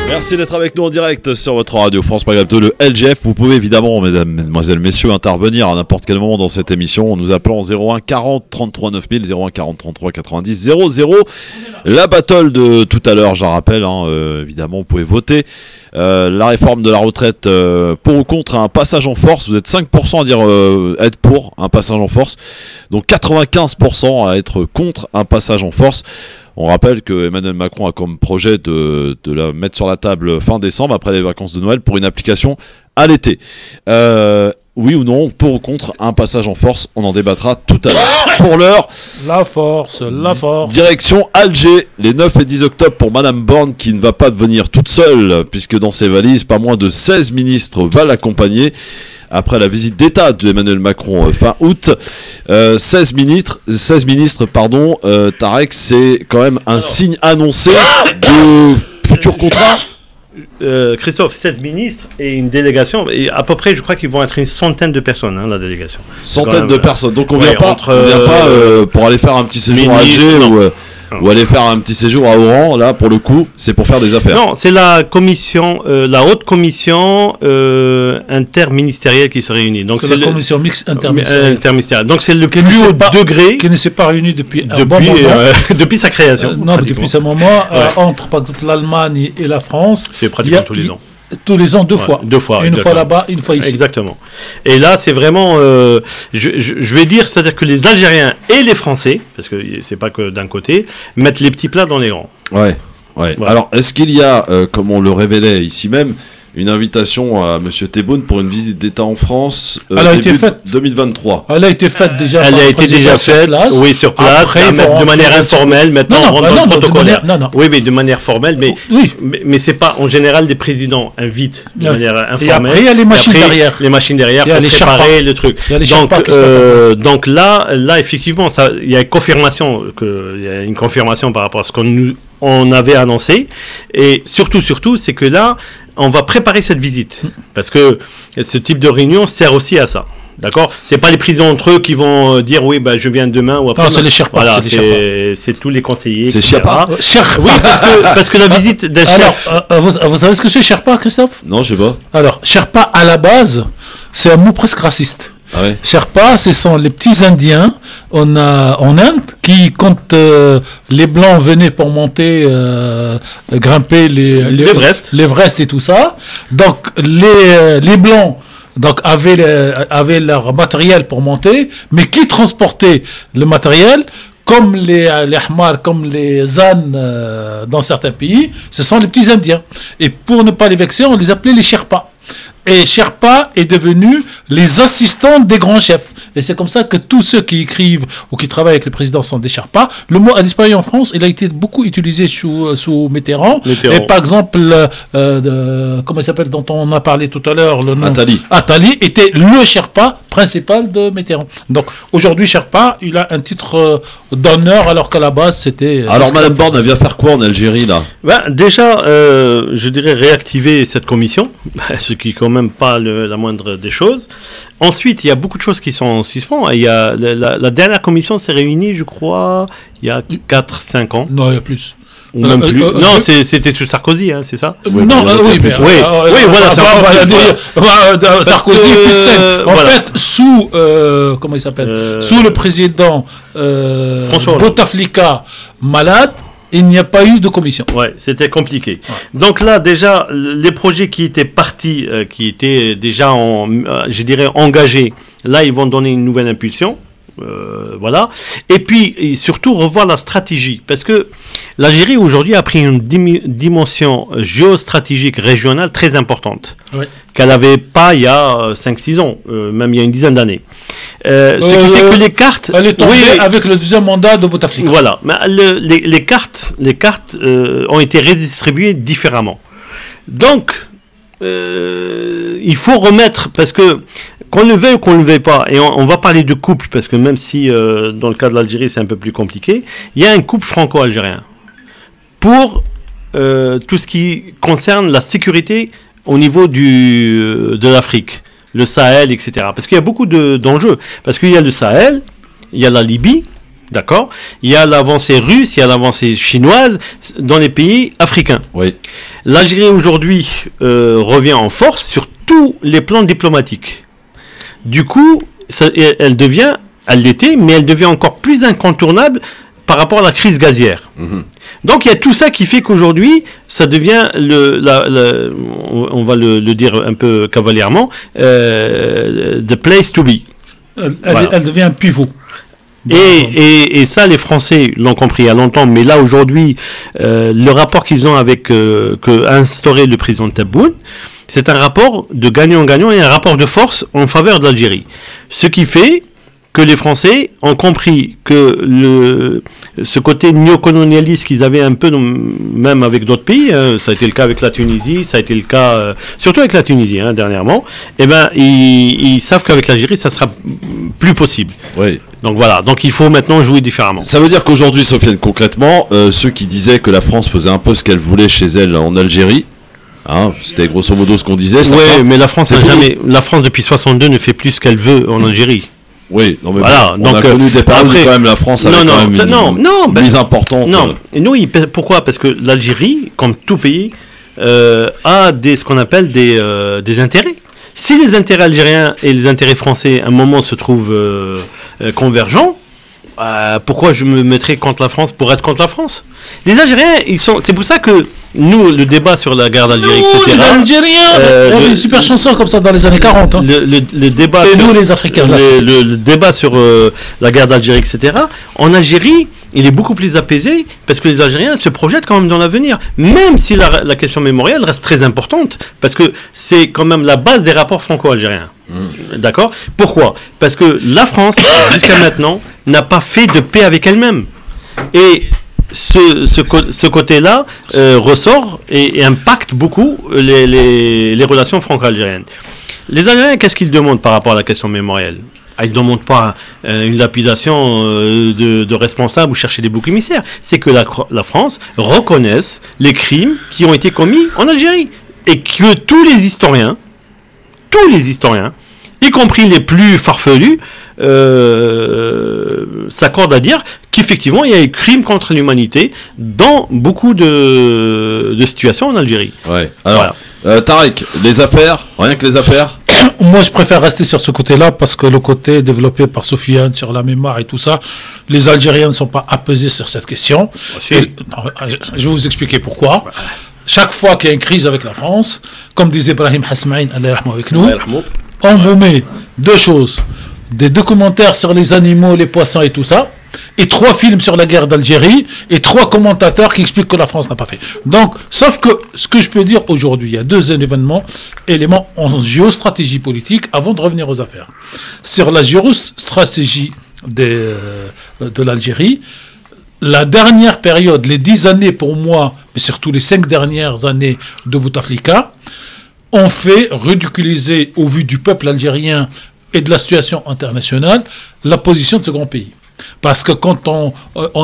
Merci d'être avec nous en direct sur votre radio France Maghreb 2, le LGF. Vous pouvez évidemment, mesdames, mesdemoiselles, messieurs, intervenir à n'importe quel moment dans cette émission en nous appelant 01 40 33 9000, 01 40 33 90 00. La battle de tout à l'heure, je la rappelle, évidemment, vous pouvez voter. La réforme de la retraite pour ou contre un passage en force. Vous êtes 5% à dire être pour un passage en force, donc 95% à être contre un passage en force. On rappelle que Emmanuel Macron a comme projet de la mettre sur la table fin décembre, après les vacances de Noël, pour une application à l'été. Oui ou non, pour ou contre un passage en force, on en débattra tout à l'heure. Pour l'heure, la force. Direction Alger, les 9 et 10 octobre pour Madame Borne, qui ne va pas venir toute seule, puisque dans ses valises, pas moins de 16 ministres va l'accompagner. Après la visite d'État d'Emmanuel Macron fin août, 16 ministres, Tarek, c'est quand même un signe annoncé de futurs contrats. Christophe, 16 ministres et une délégation, et à peu près, je crois qu'ils vont être une centaine de personnes, la délégation. Centaine de personnes, donc on vient pas pour aller faire un petit séjour à Alger ou aller faire un petit séjour à Oran, là pour le coup, c'est pour faire des affaires. Non, c'est la commission, la haute commission interministérielle qui se réunit. Donc c'est la commission mixte interministérielle. Donc c'est le plus haut degré. Qui ne s'est pas réunie depuis un bon moment. Depuis sa création. Non, depuis ce moment, entre par exemple l'Allemagne et la France. C'est pratiquement tous les ans. Tous les ans, deux fois. Une fois là-bas, une fois ici. Exactement. Et là, c'est vraiment, je vais dire, c'est-à-dire que les Algériens et les Français, parce que c'est pas que d'un côté, mettent les petits plats dans les grands. Ouais. Voilà. Alors, est-ce qu'il y a, comme on le révélait ici même, une invitation à M. Tebboune pour une visite d'État en France début 2023. Elle a été faite déjà. Elle a été déjà faite, oui, sur place, après, de manière informelle. Maintenant, on rentre dans le protocolaire. Oui, mais de manière formelle. Mais c'est pas en général des présidents invitent de manière informelle. Et après, il y a les machines derrière. Les machines derrière pour préparer le truc. Donc là, effectivement, il y a une confirmation par rapport à ce qu'on avait annoncé. Et surtout, c'est que là, on va préparer cette visite, parce que ce type de réunion sert aussi à ça. D'accord ? C'est pas les présidents entre eux qui vont dire oui, je viens demain ou après. Non, c'est les Sherpas. Voilà, c'est tous les conseillers. C'est Sherpa. Oui, parce que la visite d'un chef. Vous savez ce que c'est Sherpa, Christophe ? Non, je sais pas. Alors, Sherpa à la base, c'est un mot presque raciste. Ah ouais. Sherpa, ce sont les petits Indiens en Inde qui, quand les Blancs venaient pour monter, grimper l'Everest et tout ça, donc les Blancs avaient leur matériel pour monter, mais qui transportait le matériel comme les Ahmar, comme les ânes dans certains pays, ce sont les petits Indiens. Et pour ne pas les vexer, on les appelait les Sherpas. Et Sherpa est devenu les assistants des grands chefs. Et c'est comme ça que tous ceux qui écrivent ou qui travaillent avec le président sont des Sherpas. Le mot a disparu en France. Il a été beaucoup utilisé sous Mitterrand. Et par exemple, comment il s'appelle, dont on a parlé tout à l'heure, le nom Attali était le Sherpa principal de Mitterrand. Donc aujourd'hui, Sherpa, il a un titre d'honneur, alors qu'à la base, c'était... Alors Madame Borne, elle vient faire quoi en Algérie, là ? Déjà, je dirais réactiver cette commission, ce qui est quand même pas la moindre des choses. Ensuite, il y a beaucoup de choses qui sont en suspens. Il y a la dernière commission s'est réunie, je crois, il y a 4-5 ans. Non, il y a plus. Même plus. Non, c'était sous Sarkozy, hein, c'est ça? Oui, voilà. Sarkozy plus 5. En fait, sous comment il s'appelle, sous le président Bouteflika malade, il n'y a pas eu de commission. Ouais, c'était compliqué. Ouais. Donc là, déjà, les projets qui étaient partis, qui étaient déjà, je dirais, engagés, là, ils vont donner une nouvelle impulsion. Voilà. Et puis, surtout, revoir la stratégie. Parce que l'Algérie, aujourd'hui, a pris une dimension géostratégique régionale très importante. Oui. Qu'elle n'avait pas il y a 5-6 ans, même il y a une dizaine d'années. Ce qui fait que les cartes... Elle est tombée avec le deuxième mandat de Bouteflika. Voilà. Mais les cartes ont été redistribuées différemment. Donc, il faut remettre... Parce que qu'on le veuille ou qu'on ne le veuille pas, et on va parler de couple, parce que même si dans le cas de l'Algérie c'est un peu plus compliqué, il y a un couple franco-algérien pour tout ce qui concerne la sécurité au niveau de l'Afrique, le Sahel, etc. Parce qu'il y a beaucoup d'enjeux. Parce qu'il y a le Sahel, il y a la Libye, d'accord, il y a l'avancée russe, il y a l'avancée chinoise dans les pays africains. Oui. L'Algérie aujourd'hui revient en force sur tous les plans diplomatiques. Du coup, elle l'était, mais elle devient encore plus incontournable par rapport à la crise gazière. Mmh. Donc il y a tout ça qui fait qu'aujourd'hui, ça devient, on va le dire un peu cavalièrement, the place to be. Elle devient un pivot. Et ça, les Français l'ont compris il y a longtemps, mais là aujourd'hui, le rapport qu'ils ont avec qu'a instauré le président Tebboune, c'est un rapport de gagnant-gagnant et un rapport de force en faveur de l'Algérie. Ce qui fait que les Français ont compris que ce côté néocolonialiste qu'ils avaient un peu, même avec d'autres pays, ça a été le cas avec la Tunisie, ça a été le cas, surtout avec la Tunisie, dernièrement, eh ben, ils savent qu'avec l'Algérie, ça sera plus possible. Oui. Donc voilà, donc il faut maintenant jouer différemment. Ça veut dire qu'aujourd'hui, Sofiane, concrètement, ceux qui disaient que la France faisait un peu ce qu'elle voulait chez elle en Algérie, c'était grosso modo ce qu'on disait. Oui, mais la France depuis 62 ne fait plus ce qu'elle veut en Algérie. Oui, non mais voilà, on a connu des périodes où quand même la France avait une mise importante. Non, et pourquoi? Parce que l'Algérie, comme tout pays, a ce qu'on appelle des intérêts. Si les intérêts algériens et les intérêts français à un moment se trouvent convergents, pourquoi je me mettrais contre la France pour être contre la France? Les Algériens, c'est pour ça que nous, le débat sur la guerre d'Algérie, etc. Les Algériens, on a une super chanson comme ça dans les années 40. Hein. Le débat c'est nous les Africains. Le débat sur la guerre d'Algérie, etc. En Algérie, il est beaucoup plus apaisé parce que les Algériens se projettent quand même dans l'avenir. Même si la question mémorielle reste très importante, parce que c'est quand même la base des rapports franco-algériens. D'accord? Pourquoi? Parce que la France, jusqu'à maintenant, n'a pas fait de paix avec elle-même. Et ce côté-là ressort et impacte beaucoup les relations franco-algériennes. Les Algériens, qu'est-ce qu'ils demandent par rapport à la question mémorielle? Ils ne demandent pas une lapidation de responsables ou chercher des boucs émissaires. C'est que la France reconnaisse les crimes qui ont été commis en Algérie. Et que tous les historiens, y compris les plus farfelus, s'accordent à dire qu'effectivement il y a eu crime contre l'humanité dans beaucoup de situations en Algérie. Ouais. Alors, voilà. Tarek, les affaires, rien que les affaires. Moi, je préfère rester sur ce côté-là parce que le côté développé par Sofiane sur la mémoire et tout ça, les Algériens ne sont pas apaisés sur cette question. Je vais vous expliquer pourquoi. Chaque fois qu'il y a une crise avec la France, comme disait Ibrahim Hasmaïn, avec nous, on vous met deux choses. Des documentaires sur les animaux, les poissons et tout ça, et 3 films sur la guerre d'Algérie, et 3 commentateurs qui expliquent que la France n'a pas fait. Donc, sauf que ce que je peux dire aujourd'hui, il y a 2 éléments en géostratégie politique avant de revenir aux affaires. Sur la géostratégie de l'Algérie, la dernière période, les 10 années pour moi, mais surtout les 5 dernières années de Bouteflika, ont fait ridiculiser au vu du peuple algérien et de la situation internationale la position de ce grand pays. Parce que quand on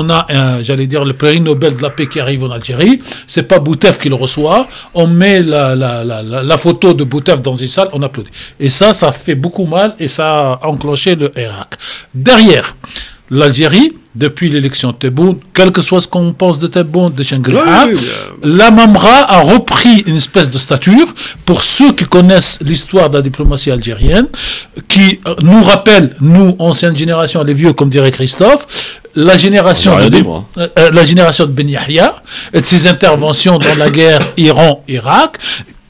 a, le prix Nobel de la paix qui arrive en Algérie, c'est pas Boutef qui le reçoit, on met la photo de Boutef dans une salle, on applaudit. Et ça fait beaucoup mal et ça a enclenché le Irak. Derrière, l'Algérie depuis l'élection de Tebboune, quel que soit ce qu'on pense de Tebboune, de Shangri-La, la Mamra a repris une espèce de stature. Pour ceux qui connaissent l'histoire de la diplomatie algérienne, qui nous rappelle, nous, ancienne génération, les vieux, comme dirait Christophe, la génération de Ben Yahya et de ses interventions dans la guerre Iran-Irak,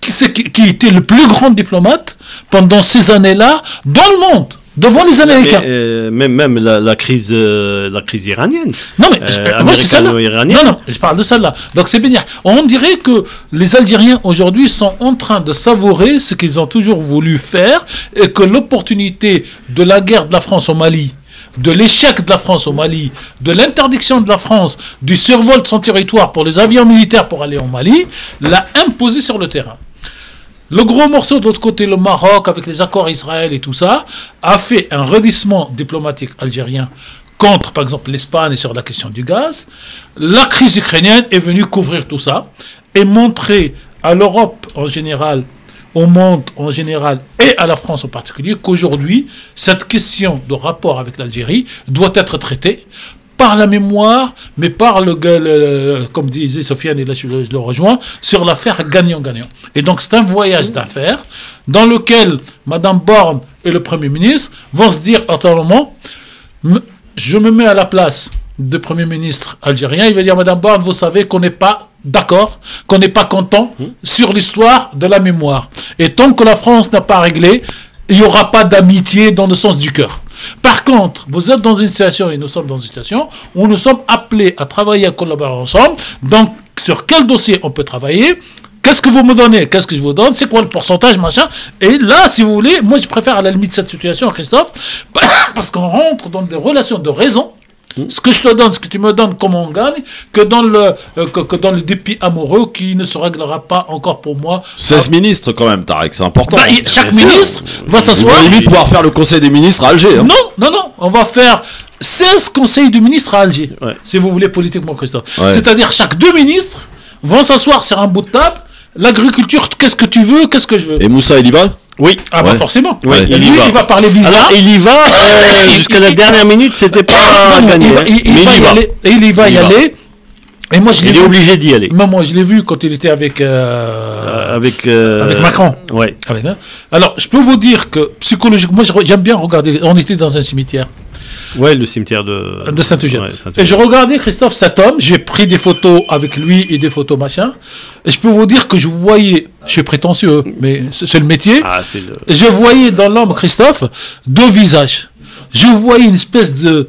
qui était le plus grand diplomate pendant ces années-là dans le monde. Devant les Américains. Même la crise iranienne. Non, mais moi, c'est celle-là. Non, je parle de celle-là. Donc, c'est bien. On dirait que les Algériens, aujourd'hui, sont en train de savourer ce qu'ils ont toujours voulu faire et que l'opportunité de la guerre de la France au Mali, de l'échec de la France au Mali, de l'interdiction de la France, du survol de son territoire pour les avions militaires pour aller au Mali, l'a imposé sur le terrain. Le gros morceau de l'autre côté, le Maroc, avec les accords Israël et tout ça, a fait un redressement diplomatique algérien contre, par exemple, l'Espagne et sur la question du gaz. La crise ukrainienne est venue couvrir tout ça et montrer à l'Europe en général, au monde en général et à la France en particulier qu'aujourd'hui, cette question de rapport avec l'Algérie doit être traitée par la mémoire, mais par comme disait Sofiane, et là je le rejoins, sur l'affaire gagnant-gagnant. Et donc c'est un voyage d'affaires dans lequel Mme Borne et le Premier ministre vont se dire, attends un moment, je me mets à la place du Premier ministre algérien, il va dire, Mme Borne, vous savez qu'on n'est pas d'accord, qu'on n'est pas content sur l'histoire de la mémoire. Et tant que la France n'a pas réglé, il n'y aura pas d'amitié dans le sens du cœur. Par contre, vous êtes dans une situation, et nous sommes dans une situation, où nous sommes appelés à travailler, à collaborer ensemble. Donc, sur quel dossier on peut travailler? Qu'est-ce que vous me donnez? Qu'est-ce que je vous donne? C'est quoi le pourcentage, machin? Et là, si vous voulez, moi je préfère à la limite cette situation, Christophe, parce qu'on rentre dans des relations de raison. Ce que je te donne, ce que tu me donnes, comment on gagne, que dans le dépit amoureux qui ne se réglera pas encore pour moi. 16 ministres quand même, Tarek, c'est important. Chaque ministre va s'asseoir. Il va limite pouvoir faire le conseil des ministres à Alger. Hein. Non, on va faire 16 conseils du ministre à Alger, si vous voulez politiquement, Christophe. Ouais. C'est-à-dire chaque 2 ministres vont s'asseoir sur un bout de table. L'agriculture, qu'est-ce que tu veux, qu'est-ce que je veux. Et Moussa, il y va? Oui. Ah bah forcément. Oui, il va parler visa. Alors, il y va jusqu'à la dernière minute, c'était pas gagné. Il y va y aller. Et moi, il est obligé d'y aller. Moi, je l'ai vu quand il était avec Macron. Ouais. Alors, je peux vous dire que psychologiquement, j'aime bien regarder. On était dans un cimetière. Ouais, le cimetière de Saint-Eugène. Ouais, Saint-Eugène. Et je regardais Christophe, cet homme, j'ai pris des photos avec lui et des photos machin. Et je peux vous dire que je voyais, je suis prétentieux, mais c'est le métier. Je voyais dans l'homme, Christophe, 2 visages. Je voyais une espèce de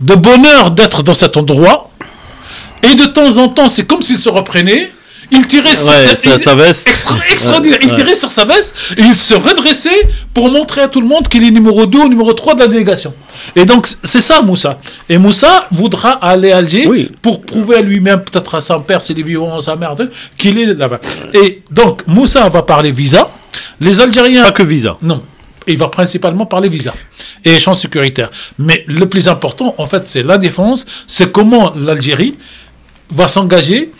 bonheur d'être dans cet endroit. Et de temps en temps, c'est comme s'il se reprenait. Il tirait sur sa veste. Extraordinaire. Il tirait sur sa veste et il se redressait pour montrer à tout le monde qu'il est numéro 2 ou numéro 3 de la délégation. Et donc, c'est ça, Moussa. Et Moussa voudra aller à Alger pour prouver à lui-même, peut-être à son père, s'il est vivant, à sa mère, qu'il est là-bas. Et donc, Moussa va parler visa. Les Algériens... Pas que visa. Non. Il va principalement parler visa et échange sécuritaire. Mais le plus important, en fait, c'est la défense. C'est comment l'Algérie va s'engager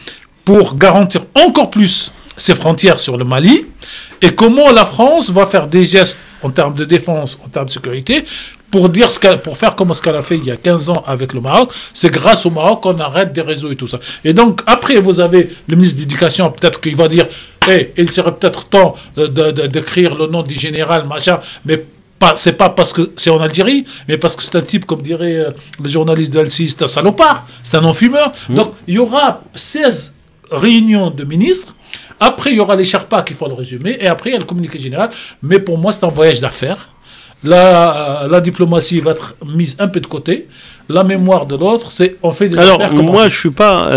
pour garantir encore plus ses frontières sur le Mali, et comment la France va faire des gestes en termes de défense, en termes de sécurité, pour faire comme ce qu'elle a fait il y a 15 ans avec le Maroc. C'est grâce au Maroc qu'on arrête des réseaux et tout ça. Et donc, après, vous avez le ministre de l'Éducation, peut-être qu'il va dire, il serait peut-être temps d'écrire le nom du général, machin, mais c'est pas parce que c'est en Algérie, mais parce que c'est un type, comme dirait le journaliste de L6, c'est un salopard, c'est un non-fumeur. Donc, il y aura 16 réunion de ministres. Après, il y aura les Sherpas qu'il faut le résumer. Et après, il y a le communiqué général. Mais pour moi, c'est un voyage d'affaires. La diplomatie va être mise un peu de côté. La mémoire de l'autre, c'est on fait des affaires. Alors, moi, je suis pas.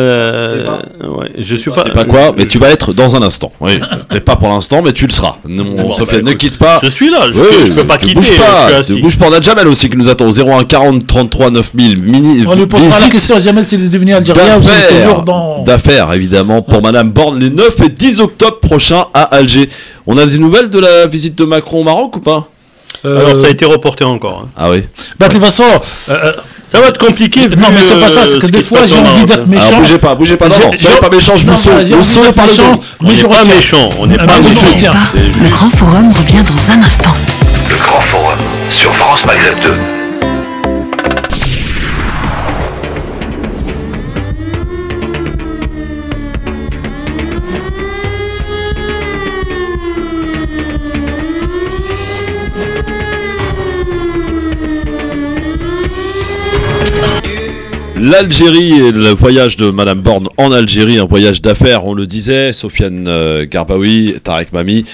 Je suis pas. T'es pas quoi? Mais tu vas être dans un instant. Oui. T'es pas pour l'instant, mais tu le seras. Sofiane, ne quitte pas. Je suis là. Je peux pas quitter. Bouge pas. Ne bouge pas. On a Jamel aussi qui nous attend. 01 40 33 9000. On lui posera la question à Jamel s'il est devenu algérien ou s'il est toujours dans. D'affaires, évidemment, pour Madame Borne, les 9 et 10 octobre prochains à Alger. On a des nouvelles de la visite de Macron au Maroc ou pas? Alors, ça a été reporté encore. Ah oui. Bah, de toute façon. Ça va être compliqué. Non, mais c'est pas ça, c'est que des fois j'ai envie d'être méchant. Alors, bougez pas, non, soyez pas méchant, je vous sauve. Vous sauvez par le méchant, mais je pas méchant, on n'est pas méchant. Le Grand Forum revient dans un instant. Le Grand Forum sur France Maghreb 2. L'Algérie et le voyage de Madame Borne en Algérie, un voyage d'affaires, on le disait, Sofiane Garbaoui, Tarek Mami.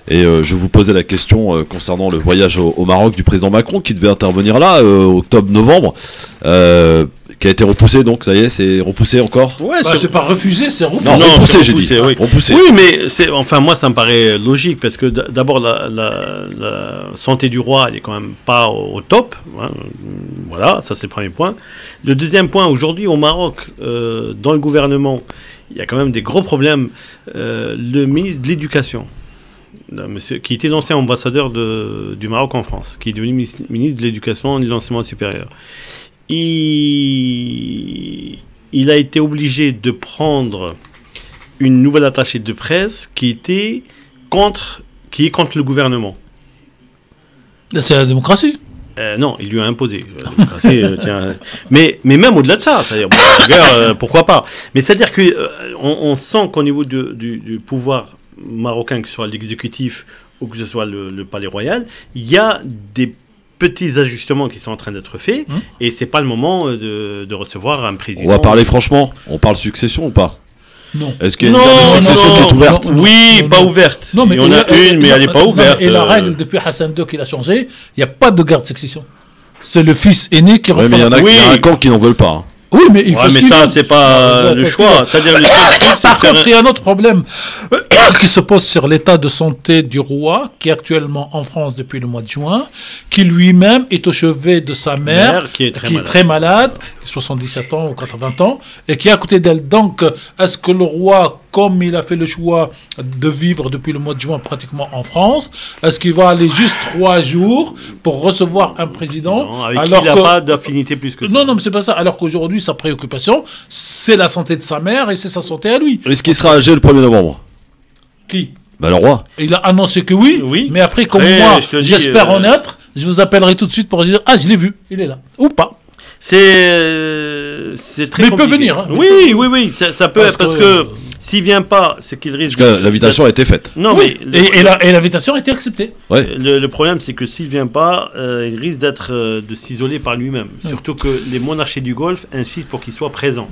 Et je vous posais la question concernant le voyage au Maroc du président Macron qui devait intervenir là, octobre-novembre, qui a été repoussé, donc ça y est, c'est repoussé encore. Ouais, c'est pas refusé, c'est repoussé. Non, repoussé, j'ai dit. Oui. Repoussé. Oui, mais enfin, moi, ça me paraît logique parce que d'abord, la santé du roi, elle est quand même pas au top. Hein. Voilà, ça c'est le premier point. Le deuxième point, aujourd'hui au Maroc, dans le gouvernement, il y a quand même des gros problèmes. Le ministre de l'Éducation, monsieur, qui était l'ancien ambassadeur du Maroc en France, qui est devenu ministre de l'Éducation et de l'enseignement supérieur. Il a été obligé de prendre une nouvelle attachée de presse qui est contre le gouvernement. C'est la démocratie. Non, il lui a imposé. Mais même au-delà de ça, c'est-à-dire, pourquoi pas. Mais c'est-à-dire qu'on sent qu'au niveau du pouvoir marocain, que ce soit l'exécutif ou que ce soit le palais royal, il y a des petits ajustements qui sont en train d'être faits, et c'est pas le moment de recevoir un président. On va parler franchement, on parle succession ou pas? Non. Est-ce qu'il y a une garde de succession qui est ouverte? Oui, pas ouverte. Non, mais il y en a une, mais elle n'est pas ouverte. Et la règle, depuis Hassan II qu'il a changé, il n'y a pas de garde de succession. C'est le fils aîné qui reprend. Mais il y en a un camp qui n'en veulent pas. Oui, mais il faut mais ça, c'est pas le choix. C'est-à-dire, par contre, il y a un autre problème qui se pose sur l'état de santé du roi, qui est actuellement en France depuis le mois de juin, qui lui-même est au chevet de sa mère, qui est très malade, 77 ans ou 80 ans, et qui est à côté d'elle. Donc, est-ce que le roi, comme il a fait le choix de vivre depuis le mois de juin pratiquement en France, est-ce qu'il va aller juste 3 jours pour recevoir un président avec alors qui il n'a pas d'affinité plus que ça? Non, mais c'est pas ça. Alors qu'aujourd'hui, sa préoccupation, c'est la santé de sa mère et c'est sa santé à lui. Est-ce qu'il sera âgé le 1er novembre? Qui? Le roi. Il a annoncé que oui. Mais après, comme moi, j'espère en être, je vous appellerai tout de suite pour dire « Ah, je l'ai vu, il est là. » Ou pas. C'est très mais compliqué. Il peut venir. Hein. Oui, ça peut être parce que s'il vient pas, c'est qu'il risque. Parce que l'invitation a été faite. Non, oui. Et l'invitation a été acceptée. Ouais. Le problème, c'est que s'il vient pas, il risque de s'isoler par lui-même. Surtout que les monarchies du Golfe insistent pour qu'il soit présent.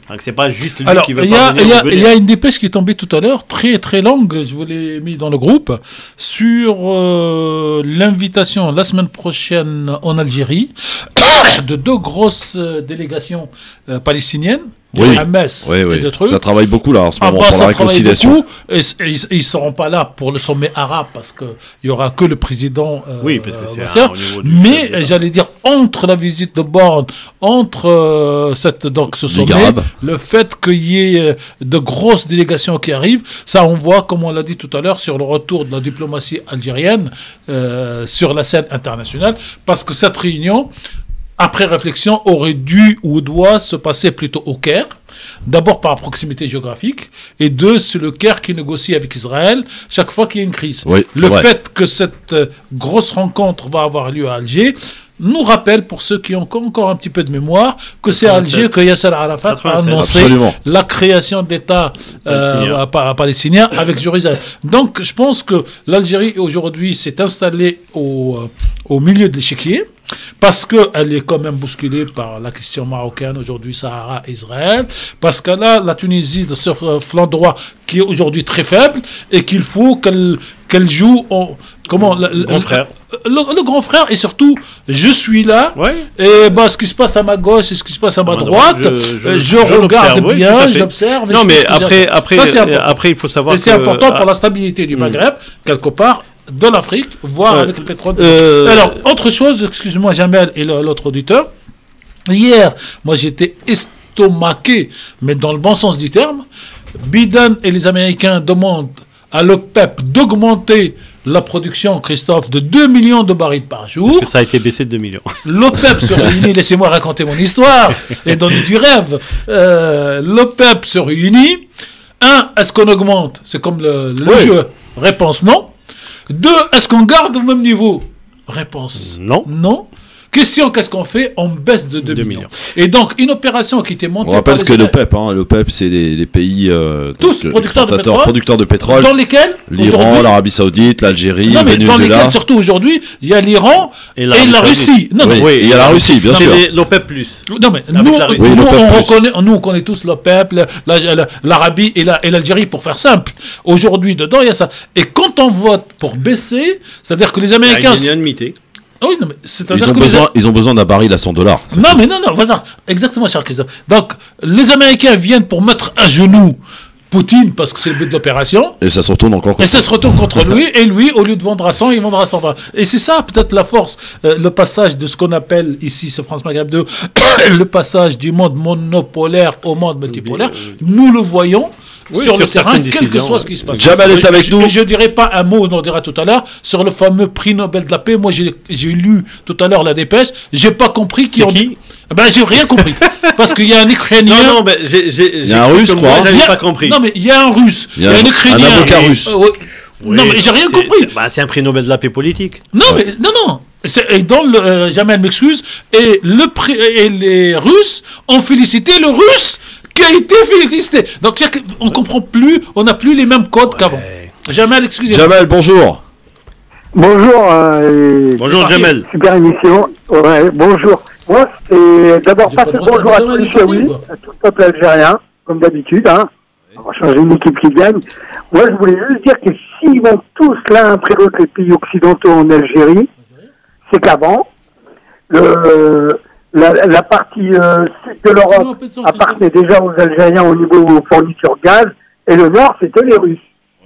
Donc c'est pas juste lui qui veut pas venir. Il y a une dépêche qui est tombée tout à l'heure, très très longue. Je vous l'ai mis dans le groupe sur l'invitation la semaine prochaine en Algérie de 2 grosses délégations palestiniennes. Oui. Hamas et de trucs. Ça travaille beaucoup là en ce moment pour la réconciliation. Et ils ne seront pas là pour le sommet arabe parce qu'il n'y aura que le président. Oui, parce que c'est mais j'allais dire, entre la visite de Borne, entre ce sommet, le fait qu'il y ait de grosses délégations qui arrivent, ça on voit, comme on l'a dit tout à l'heure, sur le retour de la diplomatie algérienne sur la scène internationale, parce que cette réunion, après réflexion, aurait dû ou doit se passer plutôt au Caire. D'abord par proximité géographique, et 2, c'est le Caire qui négocie avec Israël chaque fois qu'il y a une crise. Oui, le fait que cette grosse rencontre va avoir lieu à Alger nous rappelle, pour ceux qui ont encore un petit peu de mémoire, que c'est à Alger que Yasser Arafat a annoncé la création d'État palestinien avec Jérusalem. Donc je pense que l'Algérie aujourd'hui s'est installée au milieu de l'échiquier, parce qu'elle est quand même bousculée par la question marocaine aujourd'hui, Sahara, Israël, parce qu'elle a la Tunisie de ce flanc droit qui est aujourd'hui très faible, et qu'il faut qu'elle joue le grand frère. Le grand frère, et surtout, je suis là, et ce qui se passe à ma gauche et ce qui se passe à ma droite, je regarde bien, j'observe. Non, mais après, il faut savoir que c'est important pour la stabilité du Maghreb, quelque part, de l'Afrique, voire avec le pétrole. Alors, autre chose, excuse-moi Jamel et l'autre auditeur, hier, moi j'étais estomaqué, mais dans le bon sens du terme. Biden et les Américains demandent à l'OPEP d'augmenter la production, Christophe, de 2 millions de barils par jour. Parce que ça a été baissé de 2 millions. L'OPEP se réunit, laissez-moi raconter mon histoire et donner du rêve. L'OPEP se réunit. 1, est-ce qu'on augmente? C'est comme le jeu. Réponse non. 2, est-ce qu'on garde au même niveau? Réponse non. Non. Question, qu'est-ce qu'on fait? On baisse de 2 millions. Et donc, une opération qui était montée... On rappelle ce que l'OPEP, c'est les pays tous producteurs de pétrole. Dans lesquels l'Iran, l'Arabie Saoudite, l'Algérie, le Venezuela. Dans lesquels, surtout aujourd'hui, il y a l'Iran et la Russie. Oui, il y a la Russie, bien sûr. L'OPEP+. Non, mais nous, on connaît tous l'OPEP, l'Arabie et l'Algérie, pour faire simple. Aujourd'hui, dedans, il y a ça. Et quand on vote pour baisser, c'est-à-dire que les Américains... Il y a une unanimité. Oui, non, mais ils ont besoin d'un baril à $100. Non, voilà, exactement, cher Christophe. Donc, les Américains viennent pour mettre à genoux Poutine, parce que c'est le but de l'opération. Et ça se retourne encore contre ça se retourne contre lui, et lui, au lieu de vendre à 100, il vendra à 120. Et c'est ça, peut-être, la force, le passage de ce qu'on appelle ici, ce France Maghreb 2, le passage du monde monopolaire au monde multipolaire. Nous le voyons. Sur le terrain, quel que soit ce qui se passe. Jamel est avec nous. Je ne dirai pas un mot, on dira tout à l'heure, sur le fameux prix Nobel de la paix. Moi, j'ai lu tout à l'heure la dépêche. J'ai pas compris qui ont dit. Ben, j'ai rien compris. Parce qu'il y a un Ukrainien. Non, ben, il y a un Russe, je crois. J'avais pas compris. Non, mais il y a un Russe. Il y a un Ukrainien. Un avocat russe. Non, mais j'ai rien compris. C'est un prix Nobel de la paix politique. Non, mais non. Et dans Jamel m'excuse. Et les Russes ont félicité le Russe qui a été félicité. Donc, on comprend plus, on n'a plus les mêmes codes qu'avant. Jamel, excusez-moi. Jamel, bonjour. Bonjour. Bonjour, Jamel. Super émission. Ouais, bonjour. Moi, c'est d'abord passer le bonjour à tous les Chaouis, à tout le peuple algérien, comme d'habitude. Hein. On va changer une équipe qui gagne. Moi, je voulais juste dire que s'ils vont tous l'un après l'autre, les pays occidentaux en Algérie, c'est qu'avant, la partie sud de l'Europe appartenait déjà aux Algériens au niveau fourniture gaz, et le nord, c'était les Russes.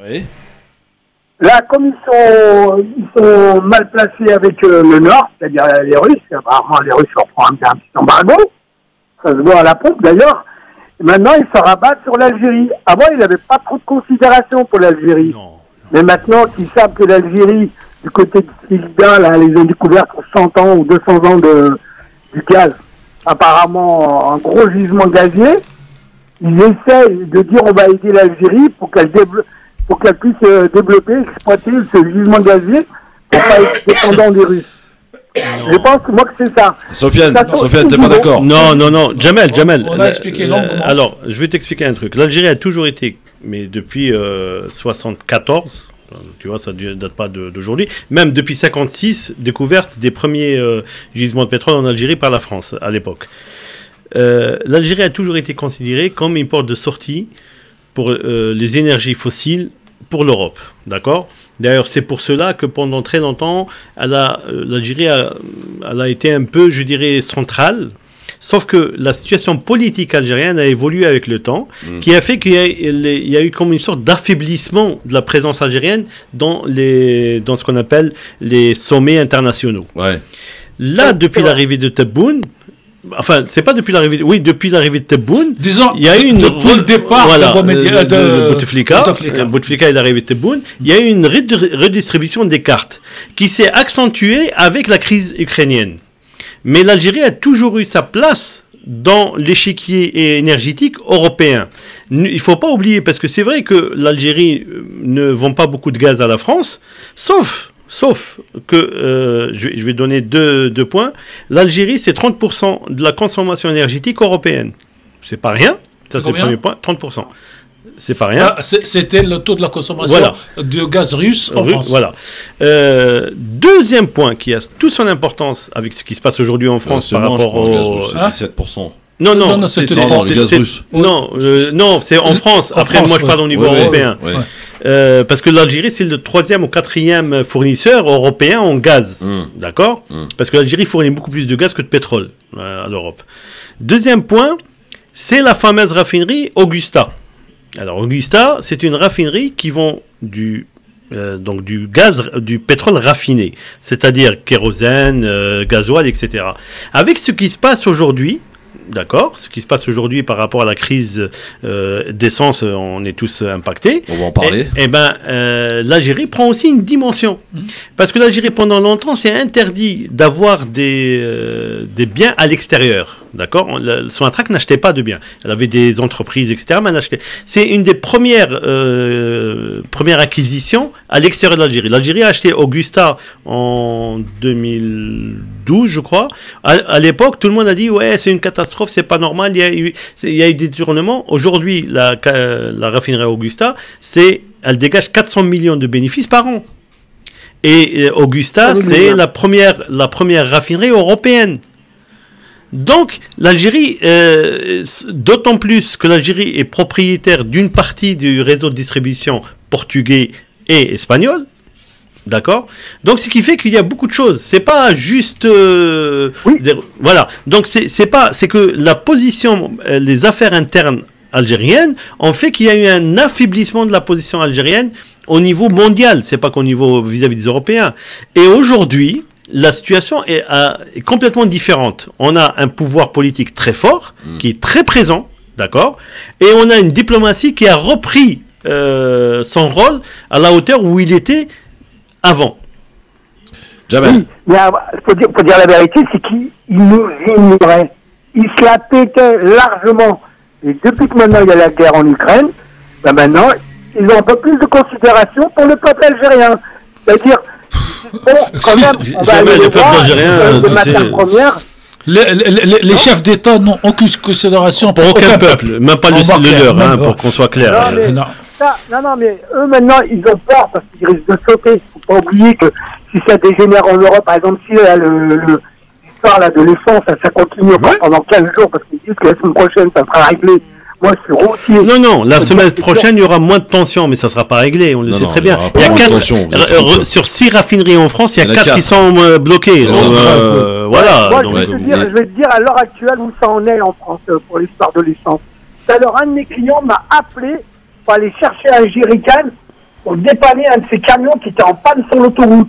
Oui. Là, comme ils sont mal placés avec le nord, c'est-à-dire les Russes, apparemment les Russes leur font un petit embargo, ça se voit à la pompe d'ailleurs, et maintenant ils se rabattent sur l'Algérie. Avant, ils n'avaient pas trop de considération pour l'Algérie. Mais maintenant qu'ils savent que l'Algérie, du côté de Sylvain, là, ils ont découvert pour 100 ans ou 200 ans du gaz, apparemment un gros gisement gazier, ils essayent de dire on va aider l'Algérie pour qu'elle puisse développer, exploiter ce gisement gazier pour pas être dépendant des Russes. Je pense que moi que c'est ça. Sofiane, t'es pas d'accord? Non. Jamel. On a expliqué longuement. Alors, je vais t'expliquer un truc. L'Algérie a toujours été, mais depuis 74, tu vois, ça ne date pas d'aujourd'hui, même depuis 56, découverte des premiers gisements de pétrole en Algérie par la France à l'époque. L'Algérie a toujours été considérée comme une porte de sortie pour les énergies fossiles pour l'Europe, d'accord? D'ailleurs, c'est pour cela que pendant très longtemps, l'Algérie elle a été un peu, je dirais, centrale. Sauf que la situation politique algérienne a évolué avec le temps, qui a fait qu'il y a eu comme une sorte d'affaiblissement de la présence algérienne dans ce qu'on appelle les sommets internationaux. Ouais. Là, depuis l'arrivée de Tebboune, enfin, c'est pas depuis l'arrivée... Oui, depuis l'arrivée de Tebboune, disons, il y a eu depuis le départ de Bouteflika et l'arrivée de Tebboune, il y a eu une redistribution des cartes qui s'est accentuée avec la crise ukrainienne. Mais l'Algérie a toujours eu sa place dans l'échiquier énergétique européen. Il ne faut pas oublier, parce que c'est vrai que l'Algérie ne vend pas beaucoup de gaz à la France, sauf que, je vais donner deux points, l'Algérie c'est 30% de la consommation énergétique européenne. C'est pas rien, ça c'est le premier point, 30%. C'est pas rien. C'était le taux de la consommation de gaz russe en France. Voilà. Deuxième point qui a toute son importance avec ce qui se passe aujourd'hui en France par rapport au... C'est 17%. Non, c'est le gaz russe. Non, c'est en France. Après, moi, je parle au niveau européen. Parce que l'Algérie, c'est le 3e ou 4e fournisseur européen en gaz. D'accord. Parce que l'Algérie fournit beaucoup plus de gaz que de pétrole à l'Europe. Deuxième point, c'est la fameuse raffinerie Augusta. Alors, Augusta, c'est une raffinerie qui vend du gaz, du pétrole raffiné, c'est-à-dire kérosène, gasoil, etc. Avec ce qui se passe aujourd'hui, d'accord, ce qui se passe aujourd'hui par rapport à la crise d'essence, on est tous impactés. On va en parler. L'Algérie prend aussi une dimension. Parce que l'Algérie, pendant longtemps, s'est interdit d'avoir des biens à l'extérieur. d'accord. Sonatrach n'achetait pas de biens. Elle avait des entreprises, etc. Mais elle achetait. C'est une des premières acquisitions à l'extérieur de l'Algérie. L'Algérie a acheté Augusta en 2012, je crois. À l'époque, tout le monde a dit ouais, c'est une catastrophe, c'est pas normal. Il y a eu des détournements. Aujourd'hui, la raffinerie Augusta, elle dégage 400 millions de bénéfices par an. Et Augusta, c'est la première raffinerie européenne. Donc, l'Algérie, d'autant plus que l'Algérie est propriétaire d'une partie du réseau de distribution portugais et espagnol, d'accord. Donc, ce qui fait qu'il y a beaucoup de choses. C'est pas juste, voilà. Donc, c'est que la position, les affaires internes algériennes ont fait qu'il y a eu un affaiblissement de la position algérienne au niveau mondial. C'est pas qu'au niveau vis-à-vis des Européens. Et aujourd'hui, la situation est complètement différente. On a un pouvoir politique très fort, qui est très présent, d'accord, et on a une diplomatie qui a repris son rôle à la hauteur où il était avant. Jamel. Oui, mais faut dire la vérité, c'est qu'il nous ignorait. Il se la pétait largement. Et depuis que maintenant il y a la guerre en Ukraine, ben maintenant, ils ont un peu plus de considération pour le peuple algérien. C'est-à-dire, bon, quand même, on va aller les voir, les matières premières. Les chefs d'État n'ont aucune considération pour aucun peuple, même pas le leur, hein, pour qu'on soit clair. Non, mais eux maintenant, ils ont peur parce qu'ils risquent de sauter. Il ne faut pas oublier que si ça dégénère en Europe, par exemple, si l'histoire là, de l'essence, ça continue pendant 15 jours, parce qu'ils disent que la semaine prochaine, ça sera réglé. Moi, je suis routier. Non, la semaine prochaine, il y aura moins de tensions, mais ça ne sera pas réglé, on le sait très bien. Il y a 4, sur 6 raffineries en France, il y a 4 qui sont bloquées. Voilà. Moi, je vais te dire à l'heure actuelle où ça en est en France pour l'histoire de l'essence. Alors, un de mes clients m'a appelé pour aller chercher un jerrycan pour dépanner un de ses camions qui était en panne sur l'autoroute.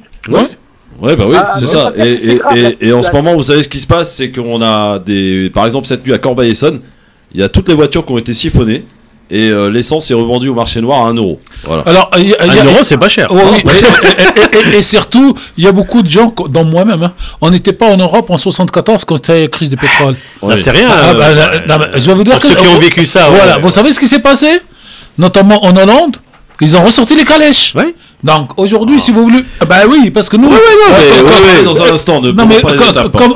Ouais, bah oui, c'est ça. Et en ce moment, vous savez ce qui se passe, c'est qu'on a par exemple, cette nuit à Corbeil-Essonnes, il y a toutes les voitures qui ont été siphonnées et l'essence est revendue au marché noir à 1 euro. Voilà. Alors, 1 euro, c'est pas cher. Oui. Et surtout, il y a beaucoup de gens, dont moi-même, hein, on n'était pas en Europe en 74 quand c'était la crise du pétrole. C'est rien. Je vais vous dire que ceux qui ont vécu ça. Voilà. Vous savez ce qui s'est passé, notamment en Hollande, ils ont ressorti les calèches. Oui. Donc aujourd'hui, si vous voulez, bah oui, parce que nous, dans un instant,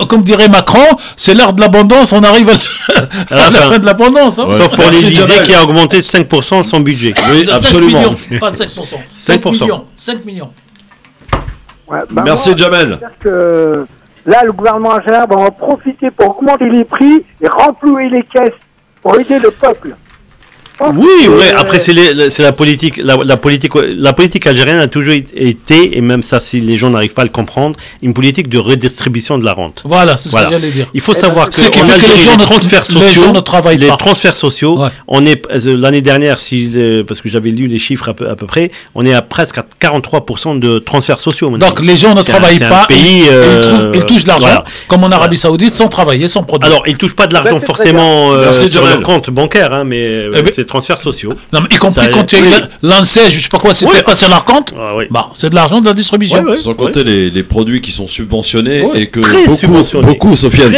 comme dirait Macron, c'est l'heure de l'abondance. On arrive à la fin de l'abondance. Hein. Sauf pour l'Élysée qui a augmenté 5% son budget. Oui, absolument. 5 millions, pas 5%. 5 millions. Ouais, merci Jamel. Que là, le gouvernement algérien va en profiter pour augmenter les prix et renflouer les caisses pour aider le peuple. Oui, après c'est la politique, la politique algérienne a toujours été, et même ça si les gens n'arrivent pas à le comprendre, une politique de redistribution de la rente. Voilà, c'est ce que j'allais dire. Il faut savoir que les transferts sociaux, on est l'année dernière, parce que j'avais lu les chiffres à peu près, on est à presque à 43% de transferts sociaux maintenant. Donc les gens ne travaillent pas, ils touchent de l'argent, comme en Arabie Saoudite, sans travailler, sans produire. Alors ils touchent pas de l'argent forcément sur leur compte bancaire, hein, mais c'est transferts sociaux. Non, mais y compris quand il y a l'ANSES, je sais pas quoi, c'était pas sur leur compte. Bah, c'est de l'argent de la distribution. Sans compter les produits qui sont subventionnés et que beaucoup, Sofiane,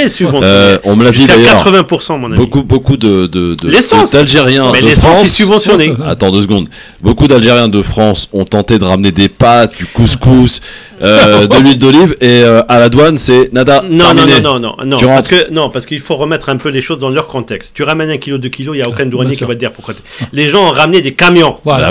on me l'a dit d'ailleurs, 80%, mon ami. Beaucoup d'Algériens de France. Subventionné. Attends 2 secondes. Beaucoup d'Algériens de France ont tenté de ramener des pâtes, du couscous, de l'huile d'olive, et à la douane c'est nada. Non, parce qu'il faut remettre un peu les choses dans leur contexte. Tu ramènes 1 kilo, 2 kilos, il y a aucun douanier qui va te dire pourquoi. Les gens ont ramené des camions. Voilà.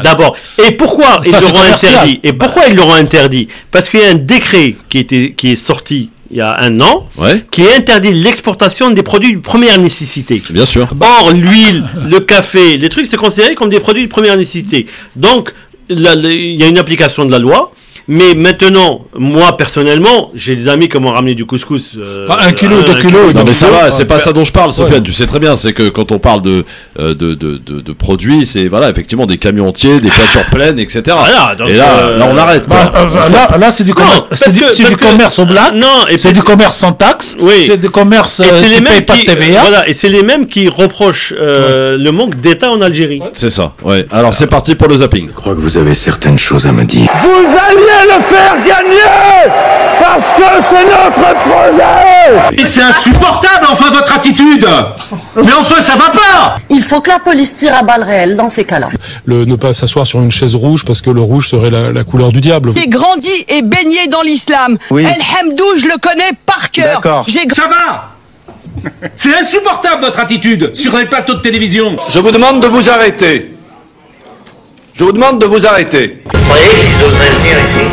D'abord. Et pourquoi ils l'auront interdit? Ils l'auront interdit? Parce qu'il y a un décret qui est sorti il y a 1 an, qui interdit l'exportation des produits de première nécessité. Bien sûr. Or, l'huile, le café, les trucs, c'est considéré comme des produits de première nécessité. Donc, il y a une application de la loi. Mais maintenant, moi personnellement, j'ai des amis qui m'ont ramené du couscous. 1 kilo, 2 kilos. Non mais ça va, c'est pas ça dont je parle, Sofiane. Tu sais très bien, c'est que quand on parle de produits, c'est effectivement des camions entiers, des voitures pleines, etc. Donc, et là, on arrête. Là, c'est du commerce. C'est du commerce au black. C'est du commerce sans taxe. C'est du commerce qui ne paye pas de TVA. Voilà, et c'est les mêmes qui reprochent le manque d'État en Algérie. C'est ça. Ouais. Alors c'est parti pour le zapping. Je crois que vous avez certaines choses à me dire. Vous alliez allez le faire gagner parce que c'est notre projet. Et c'est insupportable, enfin, votre attitude. Mais enfin, ça va pas. Il faut que la police tire à balles réelles dans ces cas-là. Ne pas s'asseoir sur une chaise rouge parce que le rouge serait la couleur du diable. J'ai grandi et baigné dans l'islam. Oui. El Hamdou, je le connais par cœur. D'accord. Ça va. C'est insupportable, votre attitude, sur les plateaux de télévision. Je vous demande de vous arrêter. Je vous demande de vous arrêter. Vous croyez qu'ils oseraient venir ici?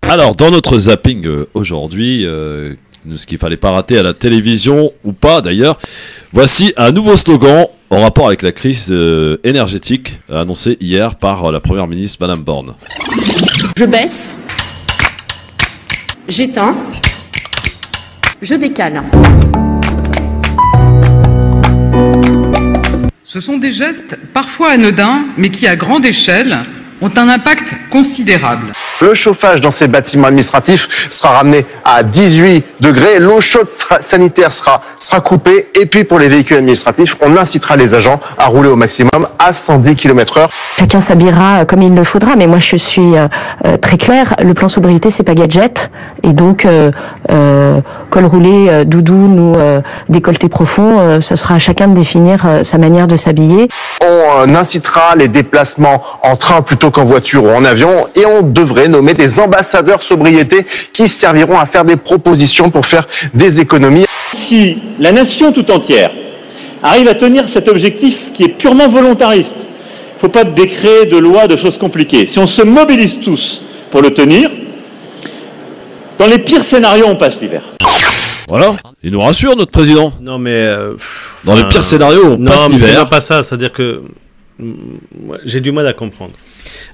Alors, dans notre zapping aujourd'hui, ce qu'il fallait pas rater à la télévision, ou pas d'ailleurs, voici un nouveau slogan en rapport avec la crise énergétique annoncée hier par la première ministre Madame Borne. Je baisse, j'éteins, je décale. Ce sont des gestes parfois anodins, mais qui, à grande échelle, ont un impact considérable. Le chauffage dans ces bâtiments administratifs sera ramené à 18 degrés. L'eau chaude sanitaire sera coupée. Et puis pour les véhicules administratifs, on incitera les agents à rouler au maximum à 110 km/h. Chacun s'habillera comme il le faudra, mais moi je suis très claire. Le plan sobriété, c'est pas gadget. Et donc, col roulé, doudoune ou décolleté profond, ce sera à chacun de définir sa manière de s'habiller. On incitera les déplacements en train plutôt qu'en voiture ou en avion. Et on devrait nommer des ambassadeurs sobriété qui serviront à faire des propositions pour faire des économies. Si la nation tout entière arrive à tenir cet objectif qui est purement volontariste, il ne faut pas de décret, de loi, de choses compliquées. Si on se mobilise tous pour le tenir, dans les pires scénarios, on passe l'hiver. Voilà, il nous rassure notre président. Non mais... dans les pires scénarios, on passe l'hiver. Non, c'est pas ça, c'est-à-dire que... j'ai du mal à comprendre.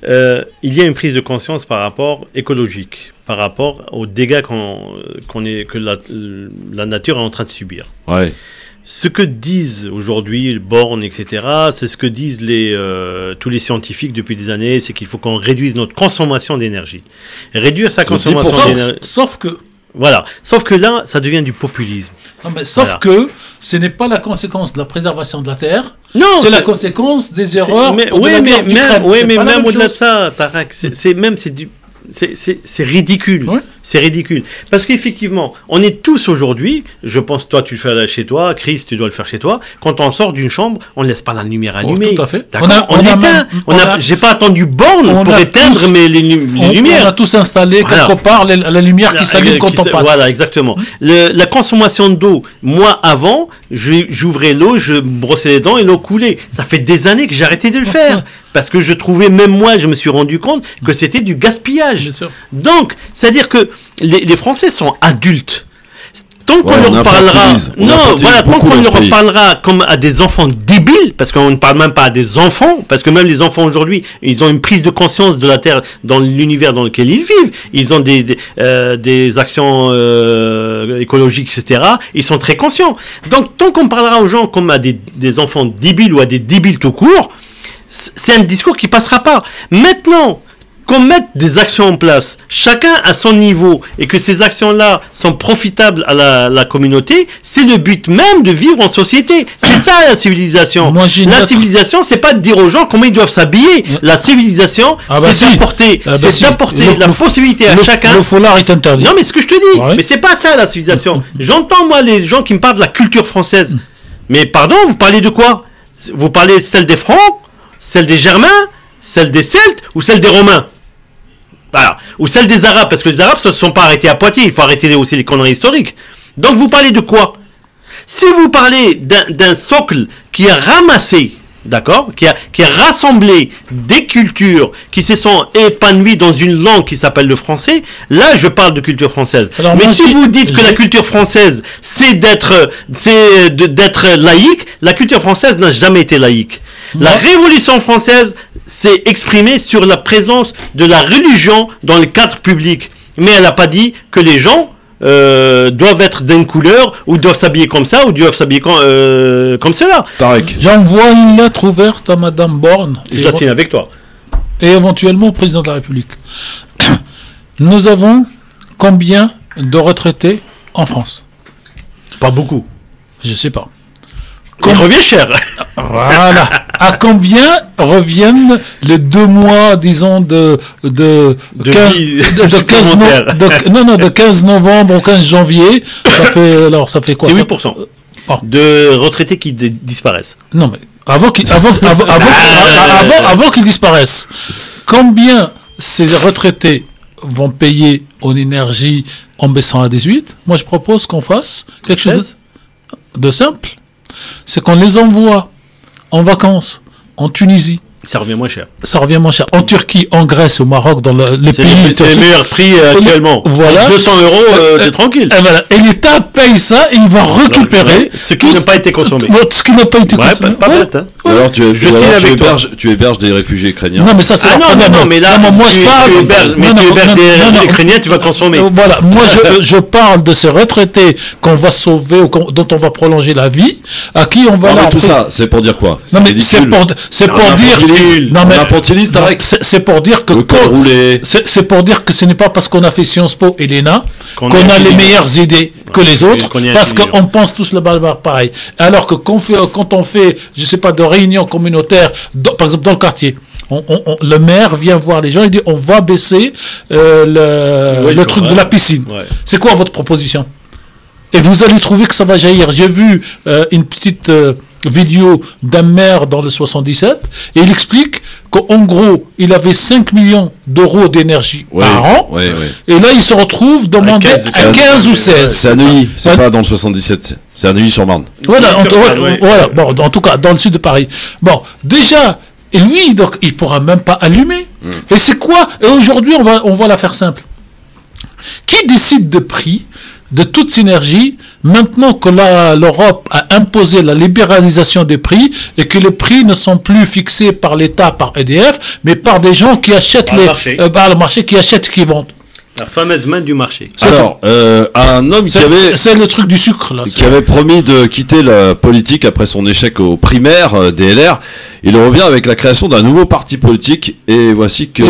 Il y a une prise de conscience par rapport écologique, par rapport aux dégâts que la nature est en train de subir. Ouais. Ce que disent aujourd'hui Borne, etc., c'est ce que disent tous les scientifiques depuis des années, c'est qu'il faut qu'on réduise notre consommation d'énergie. Réduire sa consommation d'énergie... Sauf que... Voilà. Sauf que là, ça devient du populisme. Non, mais sauf que ce n'est pas la conséquence de la préservation de la terre. Non, c'est la conséquence des erreurs. Mais même au-delà de ça, Tarak, c'est ridicule. Oui. C'est ridicule. Parce qu'effectivement, on est tous aujourd'hui, je pense, toi tu le fais chez toi, Chris, tu dois le faire chez toi, quand on sort d'une chambre, on ne laisse pas la lumière allumée. Oh, tout à fait. On éteint. J'ai pas attendu Borne pour éteindre les lumières. On a tous installé quelque part la lumière qui s'allume quand on passe. Voilà, exactement. La consommation d'eau, moi avant, j'ouvrais l'eau, je brossais les dents et l'eau coulait. Ça fait des années que j'ai arrêté de le faire. Parce que je trouvais, même moi, je me suis rendu compte que c'était du gaspillage. Donc, c'est-à-dire que les Français sont adultes. Tant qu'on leur parlera, tant qu'on leur parlera comme à des enfants débiles, parce qu'on ne parle même pas à des enfants, parce que même les enfants aujourd'hui, ils ont une prise de conscience de la Terre dans l'univers dans lequel ils vivent. Ils ont des actions écologiques, etc. Ils sont très conscients. Donc, tant qu'on parlera aux gens comme à des enfants débiles ou à des débiles tout court, c'est un discours qui passera pas. Maintenant qu'on mette des actions en place, chacun à son niveau, et que ces actions-là sont profitables à la communauté, c'est le but même de vivre en société. C'est ça civilisation. La civilisation, c'est pas de dire aux gens comment ils doivent s'habiller. La civilisation, c'est d'apporter la possibilité à chacun. Le foulard est interdit. Non, mais ce que je te dis, mais c'est pas ça la civilisation. J'entends moi les gens qui me parlent de la culture française. Mais pardon, vous parlez de quoi? Vous parlez de celle des Francs, celle des Germains, celle des Celtes ou celle des Romains? Voilà. Ou celle des Arabes, parce que les Arabes ne se sont pas arrêtés à Poitiers, il faut arrêter aussi les conneries historiques. Donc vous parlez de quoi? Si vous parlez d'un socle qui a ramassé, d'accord, qui a rassemblé des cultures qui se sont épanouies dans une langue qui s'appelle le français, là je parle de culture française. Alors, mais si vous dites que la culture française c'est d'être laïque, la culture française n'a jamais été laïque. La Révolution française s'est exprimée sur la présence de la religion dans le cadre public. Mais elle n'a pas dit que les gens doivent être d'une couleur, ou doivent s'habiller comme ça, ou doivent s'habiller comme cela. J'envoie une lettre ouverte à Madame Borne. Je la signe avec toi. Et éventuellement au président de la République. Nous avons combien de retraités en France? Pas beaucoup. Je sais pas. Il revient cher. Voilà. À combien reviennent les 2 mois, disons, de 15 novembre au 15 janvier? Ça fait quoi? C'est 8% de retraités qui disparaissent. Non, mais avant qu'ils disparaissent, combien ces retraités vont payer en énergie en baissant à 18? Moi, je propose qu'on fasse quelque chose de simple. C'est qu'on les envoie en vacances en Tunisie. Ça revient moins cher. En Turquie, en Grèce, au Maroc, dans les pays... C'est le meilleur prix actuellement. Voilà. 200 €, t'es tranquille. Et l'État paye ça et il va récupérer... Ce qui n'a pas été consommé. Ce qui n'a pas été consommé. Pas bête, hein. Alors, tu héberges des réfugiés ukrainiens. Non, mais ça, c'est non, mais là, tu héberges des Ukrainiens, tu vas consommer. Voilà. Moi, je parle de ces retraités qu'on va sauver, dont on va prolonger la vie, à qui on va... tout ça, c'est pour dire quoi? C'est pour dire... Non mais c'est pour dire que c'est pour dire que ce n'est pas parce qu'on a fait Sciences Po et l'ENA qu'on a les meilleures idées que les autres, parce qu'on pense tous le barbare pareil. Alors que quand on fait, je sais pas, de réunions communautaires, par exemple dans le quartier, le maire vient voir les gens et dit on va baisser le truc de la piscine. Ouais. C'est quoi votre proposition? Et vous allez trouver que ça va jaillir. J'ai vu une petite vidéo d'un maire dans le 77 et il explique qu'en gros il avait 5 millions d'euros d'énergie par an et là il se retrouve demandé à 15 ou 16. C'est à Neuilly, c'est pas dans le 77, c'est à Neuilly-sur-Marne. Voilà, bon, en tout cas dans le sud de Paris. Bon, déjà, et lui donc il pourra même pas allumer. Et c'est quoi? Et aujourd'hui on va la faire simple. Qui décide de prix de toute synergie, maintenant que l'Europe a imposé la libéralisation des prix et que les prix ne sont plus fixés par l'État, par EDF, mais par des gens qui achètent par le marché, qui achètent, qui vendent. La fameuse main du marché. Alors, un homme c'est le truc du sucre là. Qui avait promis de quitter la politique après son échec aux primaires des LR, il revient avec la création d'un nouveau parti politique et voici que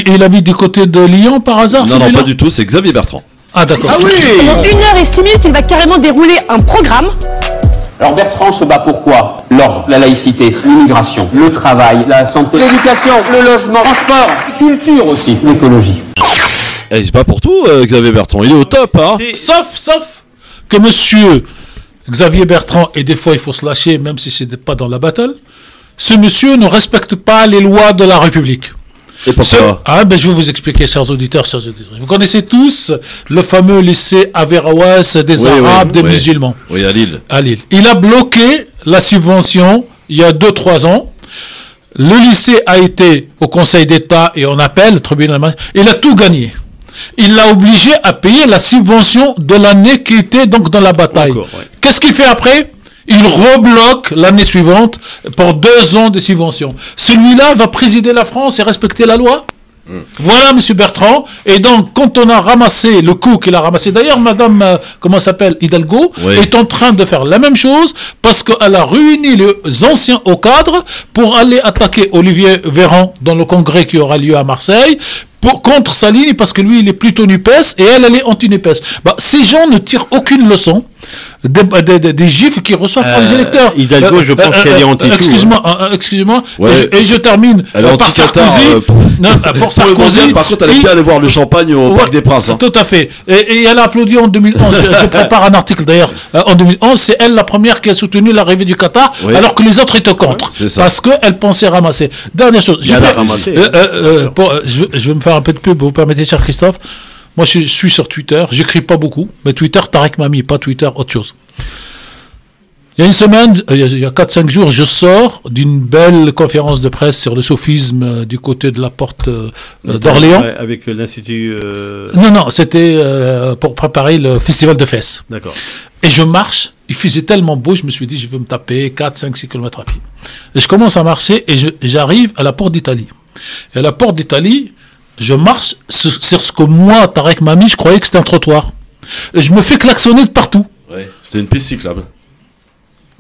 il habite du côté de Lyon par hasard? Non, pas du tout, c'est Xavier Bertrand. Ah d'accord. Pendant 1 heure et 6 minutes, il va carrément dérouler un programme. Alors Bertrand se bat pour quoi? L'ordre, la laïcité, l'immigration, le travail, la santé, l'éducation, le logement, le transport, la culture aussi, l'écologie. Et c'est pas pour tout, Xavier Bertrand, il est au top, hein. Sauf que monsieur Xavier Bertrand, et des fois il faut se lâcher, même si c'est pas dans la battle, ce monsieur ne respecte pas les lois de la République. Et pourquoi? Je vais vous expliquer, chers auditeurs, chers auditrices. Vous connaissez tous le fameux lycée Averroès des Arabes, des musulmans. Oui, à Lille. Il a bloqué la subvention il y a 2-3 ans. Le lycée a été au Conseil d'État et en appel, le tribunal, il a tout gagné. Il l'a obligé à payer la subvention de l'année qui était donc dans la bataille. Qu'est-ce qu'il fait après? Il rebloque l'année suivante pour 2 ans de subvention. Celui-là va présider la France et respecter la loi? Voilà, monsieur Bertrand. Et donc, quand on a ramassé le coup qu'il a ramassé, d'ailleurs, madame, comment s'appelle, Hidalgo, est en train de faire la même chose parce qu'elle a réuni les anciens au cadre pour aller attaquer Olivier Véran dans le congrès qui aura lieu à Marseille. Contre sa ligne, parce que lui il est plutôt NUPES et elle est anti-NUPES. Ces gens ne tirent aucune leçon des gifles qu'ils reçoivent par les électeurs. Hidalgo, je pense qu'elle est anti-tout. Excusez-moi, et je termine par Sarkozy. Pour Sarkozy, par contre, elle est bien aller voir le champagne au Parc des Princes. Tout à fait. Et elle a applaudi en 2011. Je prépare un article d'ailleurs. En 2011, c'est elle la première qui a soutenu l'arrivée du Qatar, alors que les autres étaient contre. Parce qu'elle pensait ramasser. Dernière chose. Je vais me faire un peu de pub, vous permettez, cher Christophe. Moi, je suis sur Twitter. J'écris pas beaucoup, mais Twitter, Tarek Mami, pas Twitter, autre chose. Il y a une semaine, il y a 4-5 jours, je sors d'une belle conférence de presse sur le sophisme du côté de la porte d'Orléans. Avec l'Institut... Non, c'était pour préparer le festival de Fès. D'accord. Et je marche, il faisait tellement beau, je me suis dit, je veux me taper 4, 5, 6 km à pied. Et je commence à marcher et j'arrive à la porte d'Italie. Et à la porte d'Italie, je marche sur ce que moi, Tarek Mami, je croyais que c'était un trottoir. Et je me fais klaxonner de partout. Ouais, c'était une piste cyclable.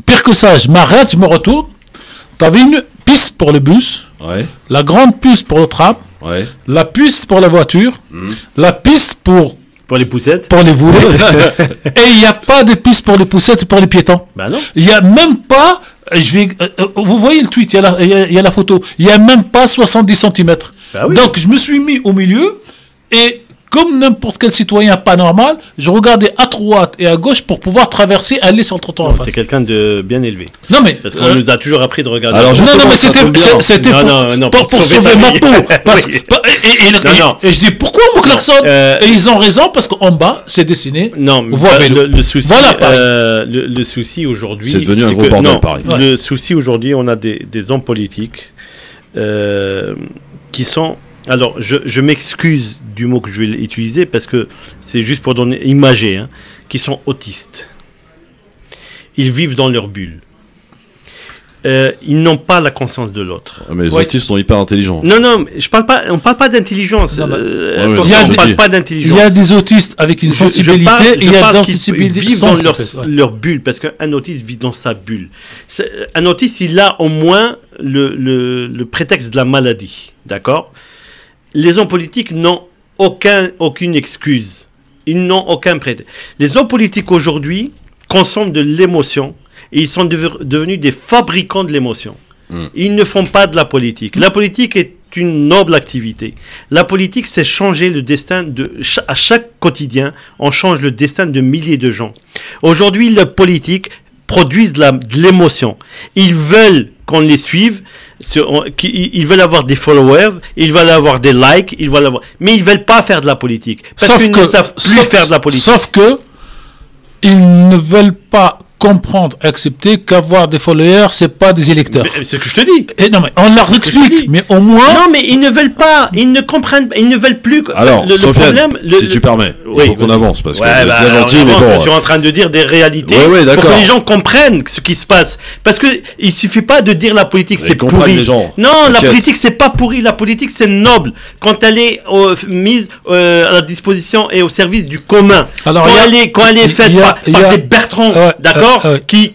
Pire que ça, je m'arrête, je me retourne. T'avais une piste pour le bus, la grande piste pour le tram, la piste pour la voiture, la piste pour les poussettes, pour les voulets. Et il n'y a pas de piste pour les poussettes et pour les piétons. Bah non. Il n'y a même pas vous voyez le tweet, il y a la photo. Il n'y a même pas 70 cm. Bah oui. Donc, je me suis mis au milieu et comme n'importe quel citoyen pas normal, je regardais à droite et à gauche pour pouvoir traverser, aller sur le trottoir en face. C'est quelqu'un de bien élevé. Non mais parce qu'on nous a toujours appris de regarder. Alors non mais c'était pour sauver ma peau. Et je dis pourquoi mon klaxon et ils ont raison parce qu'en bas c'est dessiné. Non, le souci. Voilà, le souci aujourd'hui. C'est devenu un gros bordel Paris. Le souci aujourd'hui, on a des hommes politiques qui sont. Alors, je m'excuse du mot que je vais utiliser parce que c'est juste pour donner imager, qui sont autistes. Ils vivent dans leur bulle. Ils n'ont pas la conscience de l'autre. Mais les autistes sont hyper intelligents. Non, on parle pas d'intelligence. On parle pas d'intelligence. Il y a des autistes avec une sensibilité et il y a des sensibilités qui vivent dans leur bulle parce qu'un autiste vit dans sa bulle. Un autiste, il a au moins le prétexte de la maladie. D'accord ? Les hommes politiques n'ont aucune excuse. Ils n'ont aucun prétexte. Les hommes politiques aujourd'hui consomment de l'émotion et ils sont devenus des fabricants de l'émotion. Ils ne font pas de la politique. La politique est une noble activité. La politique, c'est changer le destin à chaque quotidien, on change le destin de milliers de gens. Aujourd'hui, les politiques produisent de l'émotion. Ils veulent qu'on les suive, ils veulent avoir des followers, ils veulent avoir des likes, mais ils ne veulent pas faire de la politique. Parce qu'ils ne savent plus faire de la politique. Sauf que ils ne veulent pas comprendre, accepter qu'avoir des followers, c'est pas des électeurs. C'est ce que je te dis. Et non, mais on leur explique, mais au moins. Non, mais ils ne veulent pas, ils ne comprennent pas, ils ne veulent plus. Alors, Sofiane, si tu permets, il faut qu'on avance parce que c'est bien gentil, mais bon. Je suis en train de dire des réalités pour que les gens comprennent ce qui se passe. Parce que il suffit pas de dire la politique c'est pourri. Les gens. Non, la politique c'est pas pourri. La politique c'est noble quand elle est mise à la disposition et au service du commun. Alors, quand elle est faite par des Bertrand, d'accord. Qui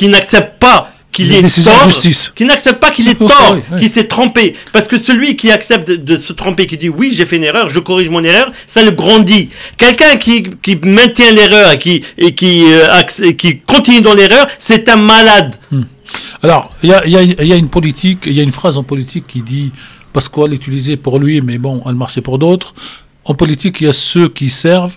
n'accepte pas qu'il est tort, qui n'accepte pas qu'il est tort, qu'il s'est trompé. Parce que celui qui accepte de se tromper, qui dit oui, j'ai fait une erreur, je corrige mon erreur, ça le grandit. Quelqu'un qui maintient l'erreur et qui continue dans l'erreur, c'est un malade. Alors, il y a une politique, il y a une phrase en politique qui dit, Pasquale l'utilisait pour lui, mais bon, elle marchait pour d'autres. En politique, il y a ceux qui servent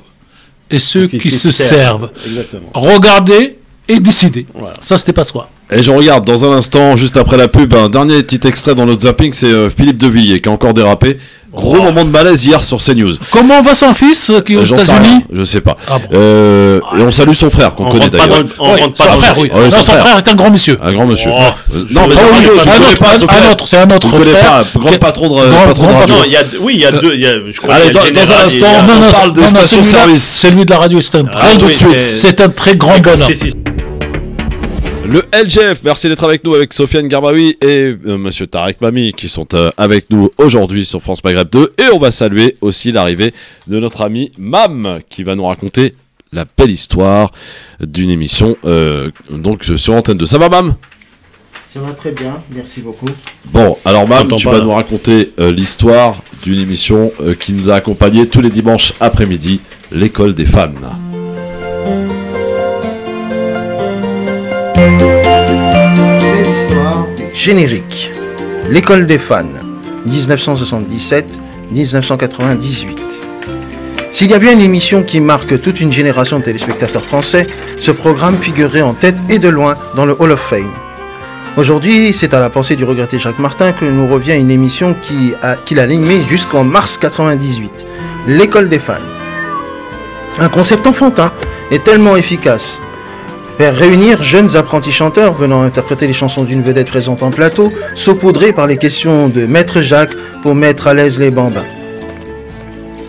et ceux qui se servent. Exactement. Regardez et décider. Voilà. Ça, c'était Pasquale. Et je regarde dans un instant, juste après la pub, un dernier petit extrait dans notre zapping, c'est Philippe Devilliers qui a encore dérapé. Gros moment de malaise hier sur CNews. Comment va son fils qui est aux États-Unis ? Je sais pas. Ah bon. Et on salue son frère qu'on connaît d'ailleurs. Son frère est un grand monsieur. Un grand monsieur. Non, mais c'est un autre. Vous ne connaissez pas, grand patron de radio. Il y a deux. Allez, dans un instant, on parle des stations-service. C'est lui de la radio, c'est un très grand bonhomme. Le LGF, merci d'être avec nous avec Sofiane Garbaoui et Monsieur Tarek Mami qui sont avec nous aujourd'hui sur France Maghreb 2. Et on va saluer aussi l'arrivée de notre ami Mam qui va nous raconter la belle histoire d'une émission donc sur Antenne 2. Ça va Mam ? Ça va très bien, merci beaucoup. Bon, alors Mam, tu vas nous raconter l'histoire d'une émission qui nous a accompagnés tous les dimanches après-midi, l'école des fans. C'est l'histoire générique. L'école des fans, 1977-1998. S'il y a bien une émission qui marque toute une génération de téléspectateurs français, ce programme figurerait en tête et de loin dans le Hall of Fame. Aujourd'hui, c'est à la pensée du regretté Jacques Martin que nous revient une émission qu'il a animée jusqu'en mars 98, l'école des fans. Un concept enfantin et tellement efficace. Faire réunir jeunes apprentis chanteurs venant interpréter les chansons d'une vedette présente en plateau, saupoudrés par les questions de Maître Jacques pour mettre à l'aise les bambins.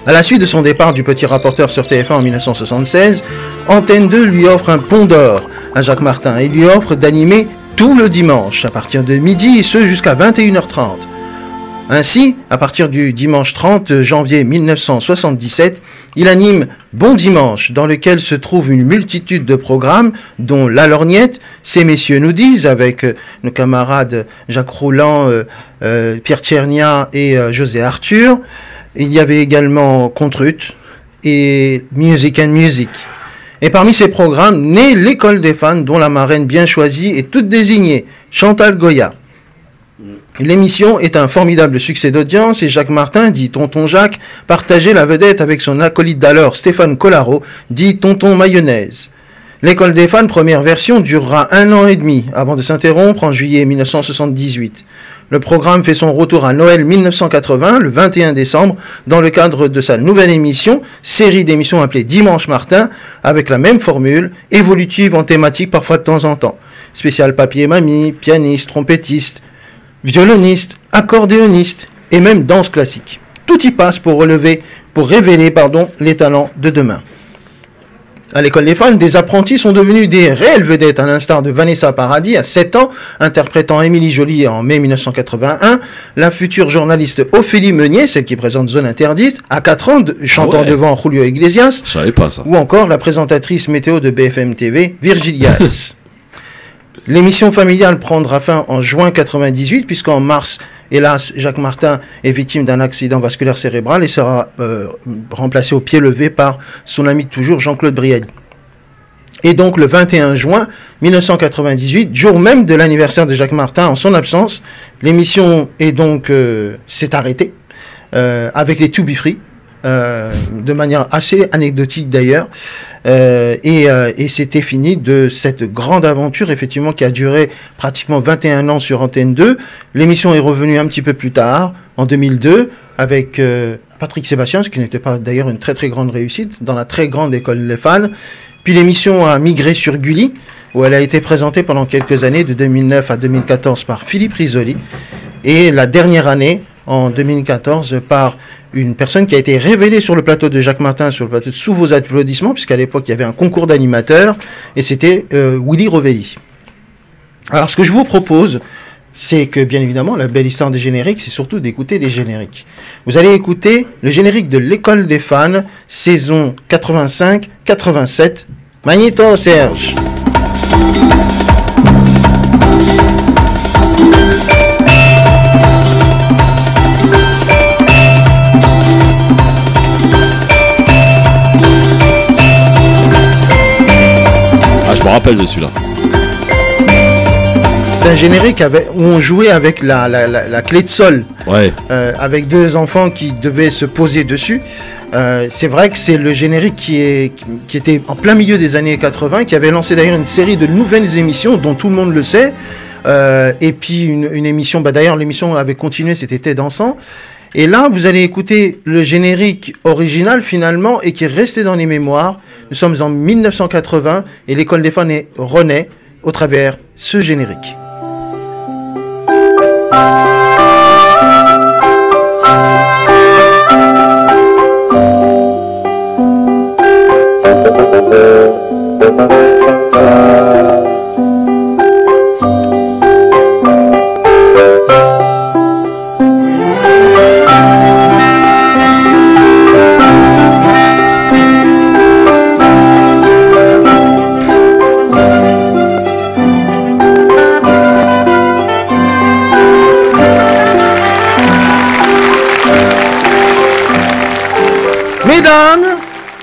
À la suite de son départ du petit rapporteur sur TF1 en 1976, Antenne 2 lui offre un pont d'or à Jacques Martin et lui offre d'animer tout le dimanche à partir de midi et ce jusqu'à 21h30. Ainsi, à partir du dimanche 30 janvier 1977, il anime Bon Dimanche, dans lequel se trouve une multitude de programmes, dont La Lorgnette, Ces messieurs nous disent, avec nos camarades Jacques Rouland, Pierre Tchernia et José Arthur. Il y avait également Contrut et Music and Music. Et parmi ces programmes, naît l'école des fans, dont la marraine bien choisie est toute désignée, Chantal Goya. L'émission est un formidable succès d'audience et Jacques Martin, dit Tonton Jacques, partageait la vedette avec son acolyte d'alors Stéphane Collaro, dit Tonton Mayonnaise. L'école des fans, première version, durera 1 an et demi avant de s'interrompre en juillet 1978. Le programme fait son retour à Noël 1980, le 21 décembre, dans le cadre de sa nouvelle émission, série d'émissions appelée Dimanche Martin, avec la même formule, évolutive en thématique parfois de temps en temps. Spécial papier et mamie, pianiste, trompettiste, violoniste, accordéoniste et même danse classique. Tout y passe pour révéler les talents de demain. À l'école des fans, des apprentis sont devenus des réelles vedettes, à l'instar de Vanessa Paradis à 7 ans, interprétant Émilie Joly en mai 1981, la future journaliste Ophélie Meunier, celle qui présente Zone Interdite, à 4 ans, chantant devant Julio Iglesias, je savais pas ça. Ou encore la présentatrice météo de BFM TV, Virgilia S. L'émission familiale prendra fin en juin 98, puisqu'en mars, hélas, Jacques Martin est victime d'un accident vasculaire cérébral et sera remplacé au pied levé par son ami de toujours, Jean-Claude Brialy. Et donc, le 21 juin 1998, jour même de l'anniversaire de Jacques Martin, en son absence, l'émission est donc s'est arrêtée avec les To Be Free. De manière assez anecdotique d'ailleurs, et c'était fini de cette grande aventure effectivement qui a duré pratiquement 21 ans sur Antenne 2. L'émission est revenue un petit peu plus tard, en 2002, avec Patrick Sébastien, ce qui n'était pas d'ailleurs une très très grande réussite, dans la très grande école des fans. Puis l'émission a migré sur Gulli, où elle a été présentée pendant quelques années, de 2009 à 2014 par Philippe Risoli, et la dernière année, en 2014, par une personne qui a été révélée sur le plateau de Jacques Martin, sur le plateau Sous vos applaudissements, puisqu'à l'époque il y avait un concours d'animateurs, et c'était Willy Rovelli. Alors ce que je vous propose, c'est que bien évidemment la belle histoire des génériques, c'est surtout d'écouter des génériques. Vous allez écouter le générique de l'école des fans, saison 85-87. Magnéto Serge. Je me rappelle de celui-là. C'est un générique où on jouait avec la clé de sol, avec deux enfants qui devaient se poser dessus. C'est vrai que c'est le générique qui était en plein milieu des années 80, qui avait lancé d'ailleurs une série de nouvelles émissions dont tout le monde le sait. Et puis une émission, d'ailleurs l'émission avait continué, c'était T'es dansant. Et là, vous allez écouter le générique original finalement et qui est resté dans les mémoires. Nous sommes en 1980 et l'école des fans renaît au travers ce générique.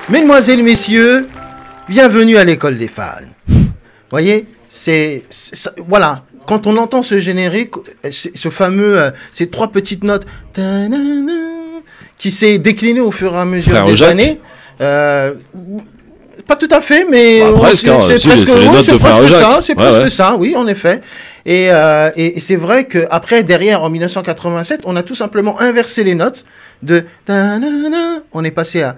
Mesdemoiselles, messieurs, bienvenue à l'école des fans. Voyez, voilà, quand on entend ce générique, ce fameux, ces trois petites notes qui s'est décliné au fur et à mesure des années. Pas tout à fait, mais c'est presque ça, oui, en effet. Et c'est vrai qu'après, derrière, en 1987, on a tout simplement inversé les notes de on est passé à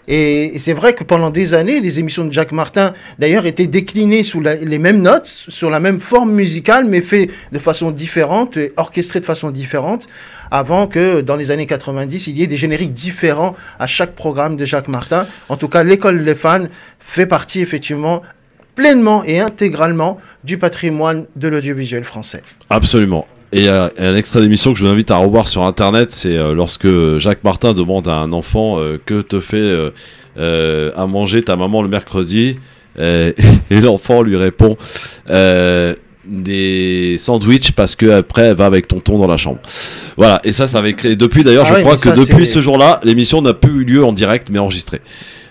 et c'est vrai que pendant des années, les émissions de Jacques Martin, d'ailleurs, étaient déclinées sous les mêmes notes, sur la même forme musicale, mais fait de façon différente, orchestrées de façon différente, avant que, dans les années 90, il y ait des génériques différents à chaque programme de Jacques Martin. En tout cas, l'école des fans fait partie, effectivement, pleinement et intégralement du patrimoine de l'audiovisuel français. Absolument. Et il y a un extrait d'émission que je vous invite à revoir sur internet, c'est lorsque Jacques Martin demande à un enfant que te fait à manger ta maman le mercredi, et l'enfant lui répond des sandwichs parce que après elle va avec tonton dans la chambre. Voilà, et ça avait créé depuis d'ailleurs, je crois que depuis ce jour-là, l'émission n'a plus eu lieu en direct mais enregistrée.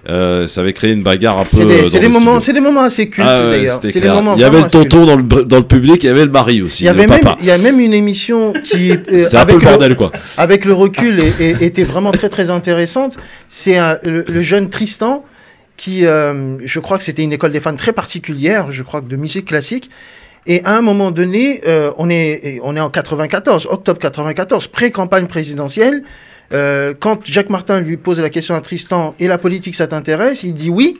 Ça avait créé une bagarre un peu. C'est des moments assez cultes d'ailleurs. Il y avait le tonton dans le public, il y avait le mari aussi. Il y a même une émission qui c'était un peu le bordel quoi. Avec le recul était vraiment très très intéressante. C'est le jeune Tristan qui, je crois que c'était une école des fans très particulière, je crois que de musique classique. Et à un moment donné, on est en 94, octobre 94, pré-campagne présidentielle. Quand Jacques Martin lui pose la question à Tristan, et la politique ça t'intéresse, il dit oui.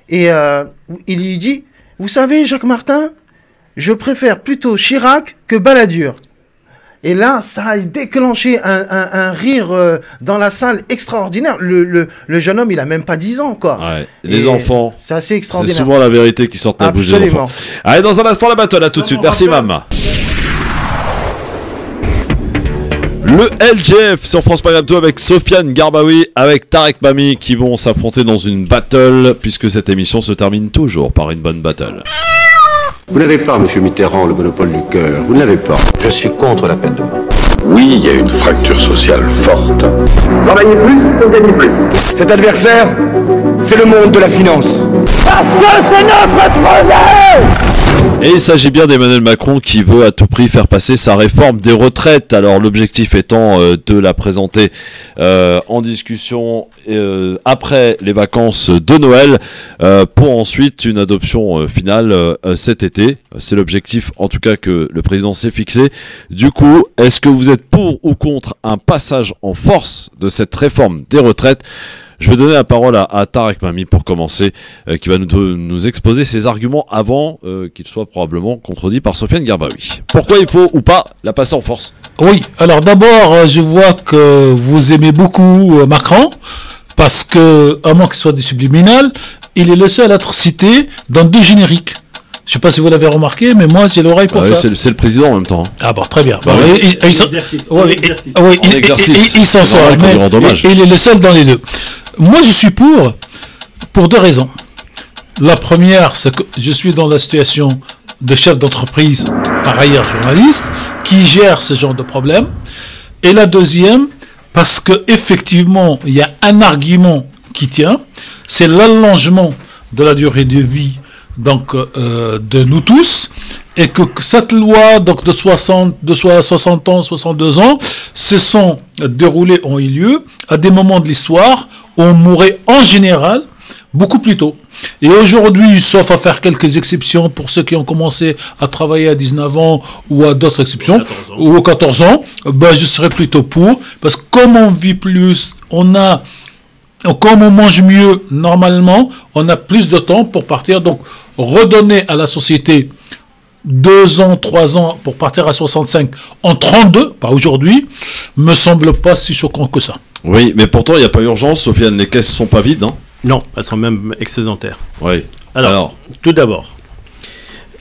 Et il lui dit, vous savez Jacques Martin, je préfère plutôt Chirac que Balladur. Et là, ça a déclenché un rire dans la salle extraordinaire. Le jeune homme, il a même pas 10 ans, quoi. Ouais, les enfants. C'est assez extraordinaire. C'est souvent la vérité qui sort de la bouche des enfants. Allez, dans un instant, la battle, à tout de suite. Merci, Mama. Le LGF sur France Maghreb 2 avec Sofiane Garbaoui, avec Tarek Mami qui vont s'affronter dans une battle, puisque cette émission se termine toujours par une bonne battle. Vous n'avez pas, monsieur Mitterrand, le monopole du cœur. Vous ne l'avez pas. Je suis contre la peine de mort. Oui, il y a une fracture sociale forte. Travailler plus pour gagner plus. Cet adversaire, c'est le monde de la finance. Parce que c'est notre projet! Et il s'agit bien d'Emmanuel Macron qui veut à tout prix faire passer sa réforme des retraites. Alors l'objectif étant de la présenter en discussion après les vacances de Noël pour ensuite une adoption finale cet été. C'est l'objectif en tout cas que le président s'est fixé. Du coup, est-ce que vous êtes pour ou contre un passage en force de cette réforme des retraites ? Je vais donner la parole à Tarek Mami pour commencer, qui va nous exposer ses arguments avant qu'il soit probablement contredit par Sofiane Garbaoui. Pourquoi il faut ou pas la passer en force ? Oui, alors d'abord, je vois que vous aimez beaucoup Macron, parce que, à moins qu'il soit des subliminales, il est le seul à être cité dans 2 génériques. Je ne sais pas si vous l'avez remarqué, mais moi j'ai l'oreille pour ça. C'est le président en même temps. Ah bon, très bien. Bah il s'en sort, mais il est le seul dans les 2. Moi je suis pour 2 raisons. La première, c'est que je suis dans la situation de chef d'entreprise, par ailleurs journaliste, qui gère ce genre de problème. Et la deuxième, parce que effectivement, il y a un argument qui tient, c'est l'allongement de la durée de vie de nous tous, et que cette loi donc de 60 ans, 62 ans, se sont déroulées, ont eu lieu à des moments de l'histoire où on mourait en général beaucoup plus tôt. Et aujourd'hui, sauf à faire quelques exceptions pour ceux qui ont commencé à travailler à 19 ans ou à d'autres exceptions, ou à 14 ans, je serais plutôt pour, parce que comme on vit plus, comme on mange mieux normalement, on a plus de temps pour partir. Donc, redonner à la société 2 ans, 3 ans pour partir à 65 en 32, pas aujourd'hui, me semble pas si choquant que ça. Oui, mais pourtant, il n'y a pas urgence, Sofiane, les caisses ne sont pas vides, hein ? Non, elles sont même excédentaires. Oui. Alors, tout d'abord,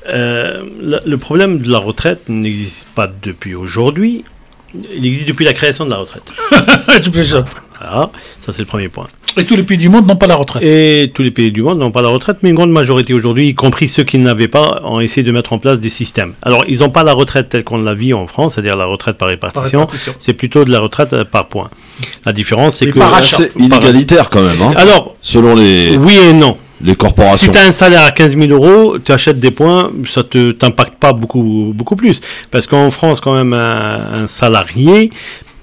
le problème de la retraite n'existe pas depuis aujourd'hui, il existe depuis la création de la retraite. Voilà, ça c'est le premier point. Et tous les pays du monde n'ont pas la retraite. Et tous les pays du monde n'ont pas la retraite, mais une grande majorité aujourd'hui, y compris ceux qui n'avaient pas, ont essayé de mettre en place des systèmes. Alors, ils n'ont pas la retraite telle qu'on la vit en France, c'est-à-dire la retraite par répartition. C'est plutôt de la retraite par points. La différence, c'est que... C'est inégalitaire quand même, hein. Alors, selon les... Oui et non. Les corporations. Si tu as un salaire à 15 000 euros, tu achètes des points, ça ne t'impacte pas beaucoup plus. Parce qu'en France, quand même, un salarié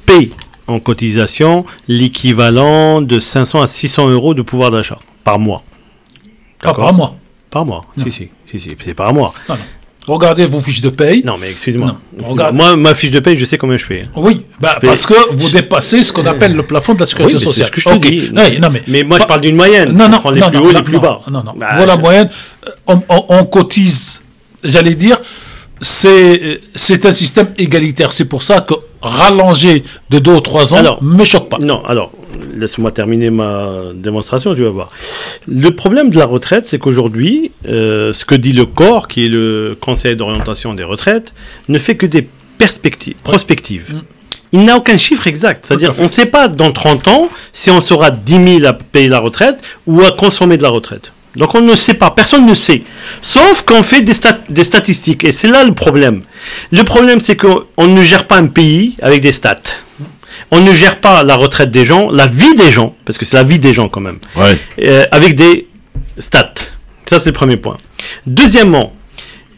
paie en cotisation l'équivalent de 500 à 600 euros de pouvoir d'achat par mois. Pas par mois. Par mois, si, c'est par mois. Non. Regardez vos fiches de paye. Non, mais excuse-moi. Moi, ma fiche de paye, je sais combien je paye. Oui, parce que vous dépassez ce qu'on appelle le plafond de la sécurité sociale. C'est ce que je te dis. Mais moi, je parle d'une moyenne. Non, les plus hauts, les plus bas. Non. Voilà, la moyenne. On cotise, j'allais dire, c'est un système égalitaire. C'est pour ça que rallonger de 2 ou 3 ans ne me choque pas. Non, alors, laisse-moi terminer ma démonstration, tu vas voir. Le problème de la retraite, c'est qu'aujourd'hui, ce que dit le COR, qui est le Conseil d'orientation des retraites, ne fait que des prospectives. Il n'a aucun chiffre exact. C'est-à-dire, on ne sait pas dans 30 ans si on sera 10 000 à payer la retraite ou à consommer de la retraite. Donc on ne sait pas, personne ne sait. Sauf qu'on fait des statistiques. Et c'est là le problème. Le problème, c'est qu'on ne gère pas un pays avec des stats. on ne gère pas la retraite des gens, la vie des gens, parce que c'est la vie des gens quand même, avec des stats. Ça, c'est le premier point. Deuxièmement,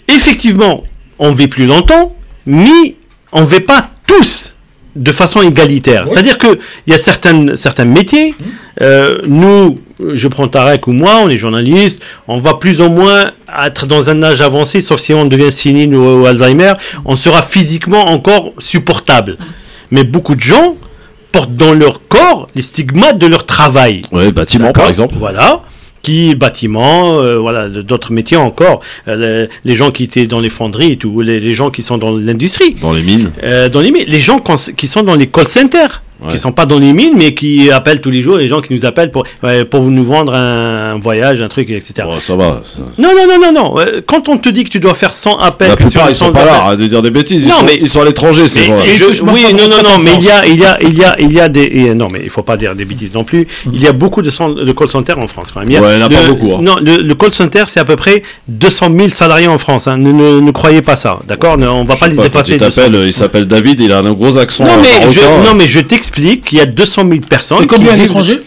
effectivement, on vit plus longtemps, mais on ne vit pas tous de façon égalitaire. C'est-à-dire qu'il y a certains métiers, nous, je prends Tarek ou moi, on est journalistes, on va plus ou moins être dans un âge avancé, sauf si on devient sénile ou Alzheimer, on sera physiquement encore supportable. Mais beaucoup de gens portent dans leur corps les stigmates de leur travail. Oui, bâtiment par exemple. Voilà. Bâtiments, voilà, d'autres métiers encore, les gens qui étaient dans les fonderies et tout, les gens qui sont dans l'industrie. Dans les mines. Les gens qui sont dans les call centers. Qui ne sont pas dans les mines, mais qui appellent tous les jours, les gens qui nous appellent pour nous vendre un voyage, un truc, etc. Oh, ça va. Ça... Non. Quand on te dit que tu dois faire 100 appels... La plupart, ils sont pas là, de dire des bêtises. Ils sont à l'étranger, ces gens-là. Oui, non, mais il y a des... Non, mais il ne faut pas dire des bêtises non plus. Il y a beaucoup de call centers en France, quand même. Il n'y en a pas beaucoup. Non, le call center, c'est à peu près 200 000 salariés en France. Hein. Ne croyez pas ça, d'accord? On ne va pas les effacer. Il s'appelle David, il a un gros accent. Non, mais je t'explique qu'il y a 200 000 personnes. Et combien à l'étranger?